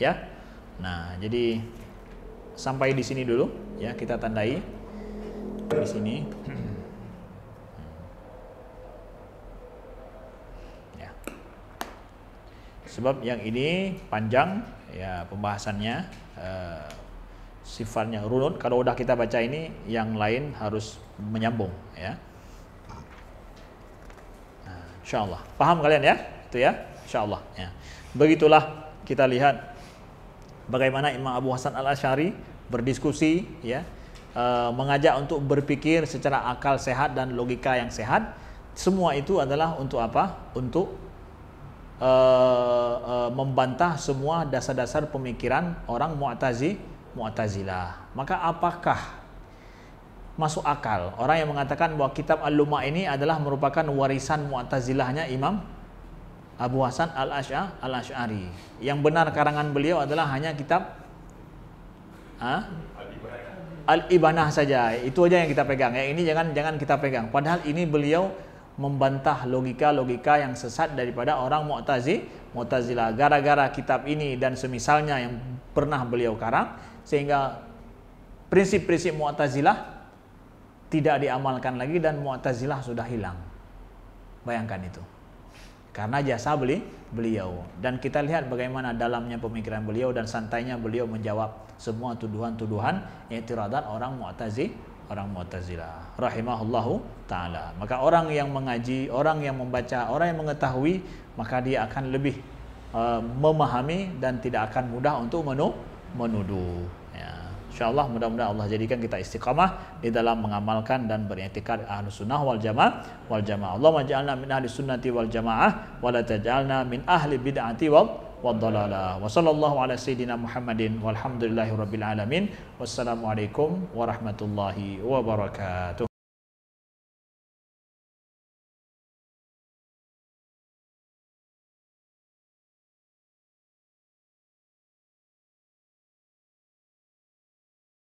Ya. Nah, jadi sampai di sini dulu ya, kita tandai di sini. Ya. Sebab yang ini panjang ya pembahasannya, sifatnya runut. Kalau udah kita baca ini, yang lain harus menyambung ya. Nah, insyaallah paham kalian ya, itu ya, insyaallah ya. Begitulah kita lihat bagaimana Imam Abu Hasan Al-Asy'ari berdiskusi ya, mengajak untuk berpikir secara akal sehat dan logika yang sehat. Semua itu adalah untuk apa? Untuk membantah semua dasar-dasar pemikiran orang Mu'tazilah. Maka apakah masuk akal orang yang mengatakan bahwa kitab Al-Lumah ini adalah merupakan warisan Mu'tazilahnya Imam Abu Hasan Al-Asy'ari? Yang benar karangan beliau adalah hanya kitab Al-Ibanah saja. Itu aja yang kita pegang. Yang ini jangan kita pegang. Padahal ini beliau membantah logika-logika yang sesat daripada orang Mu'tazilah. Gara-gara kitab ini dan semisalnya yang pernah beliau karang, sehingga prinsip-prinsip Mu'tazilah tidak diamalkan lagi dan Mu'tazilah sudah hilang. Bayangkan itu. Karena jasa beliau. Dan kita lihat bagaimana dalamnya pemikiran beliau dan santainya beliau menjawab semua tuduhan-tuduhan i'tiradat orang Mu'tazilah rahimahullahu taala. Maka orang yang mengaji, orang yang membaca, orang yang mengetahui, maka dia akan lebih memahami dan tidak akan mudah untuk menuduh. Ya, insyaallah mudah-mudahan Allah jadikan kita istiqamah di dalam mengamalkan dan beriktikad Ahlus Sunnah wal Jamaah. Allahumma ja'alna min ahli sunnati wal jamaah wa la taj'alna min ahli bid'ati wad dhalalah. Wa sallallahu ala sayidina Muhammadin walhamdulillahi rabbil alamin. Wassalamualaikum warahmatullahi wabarakatuh.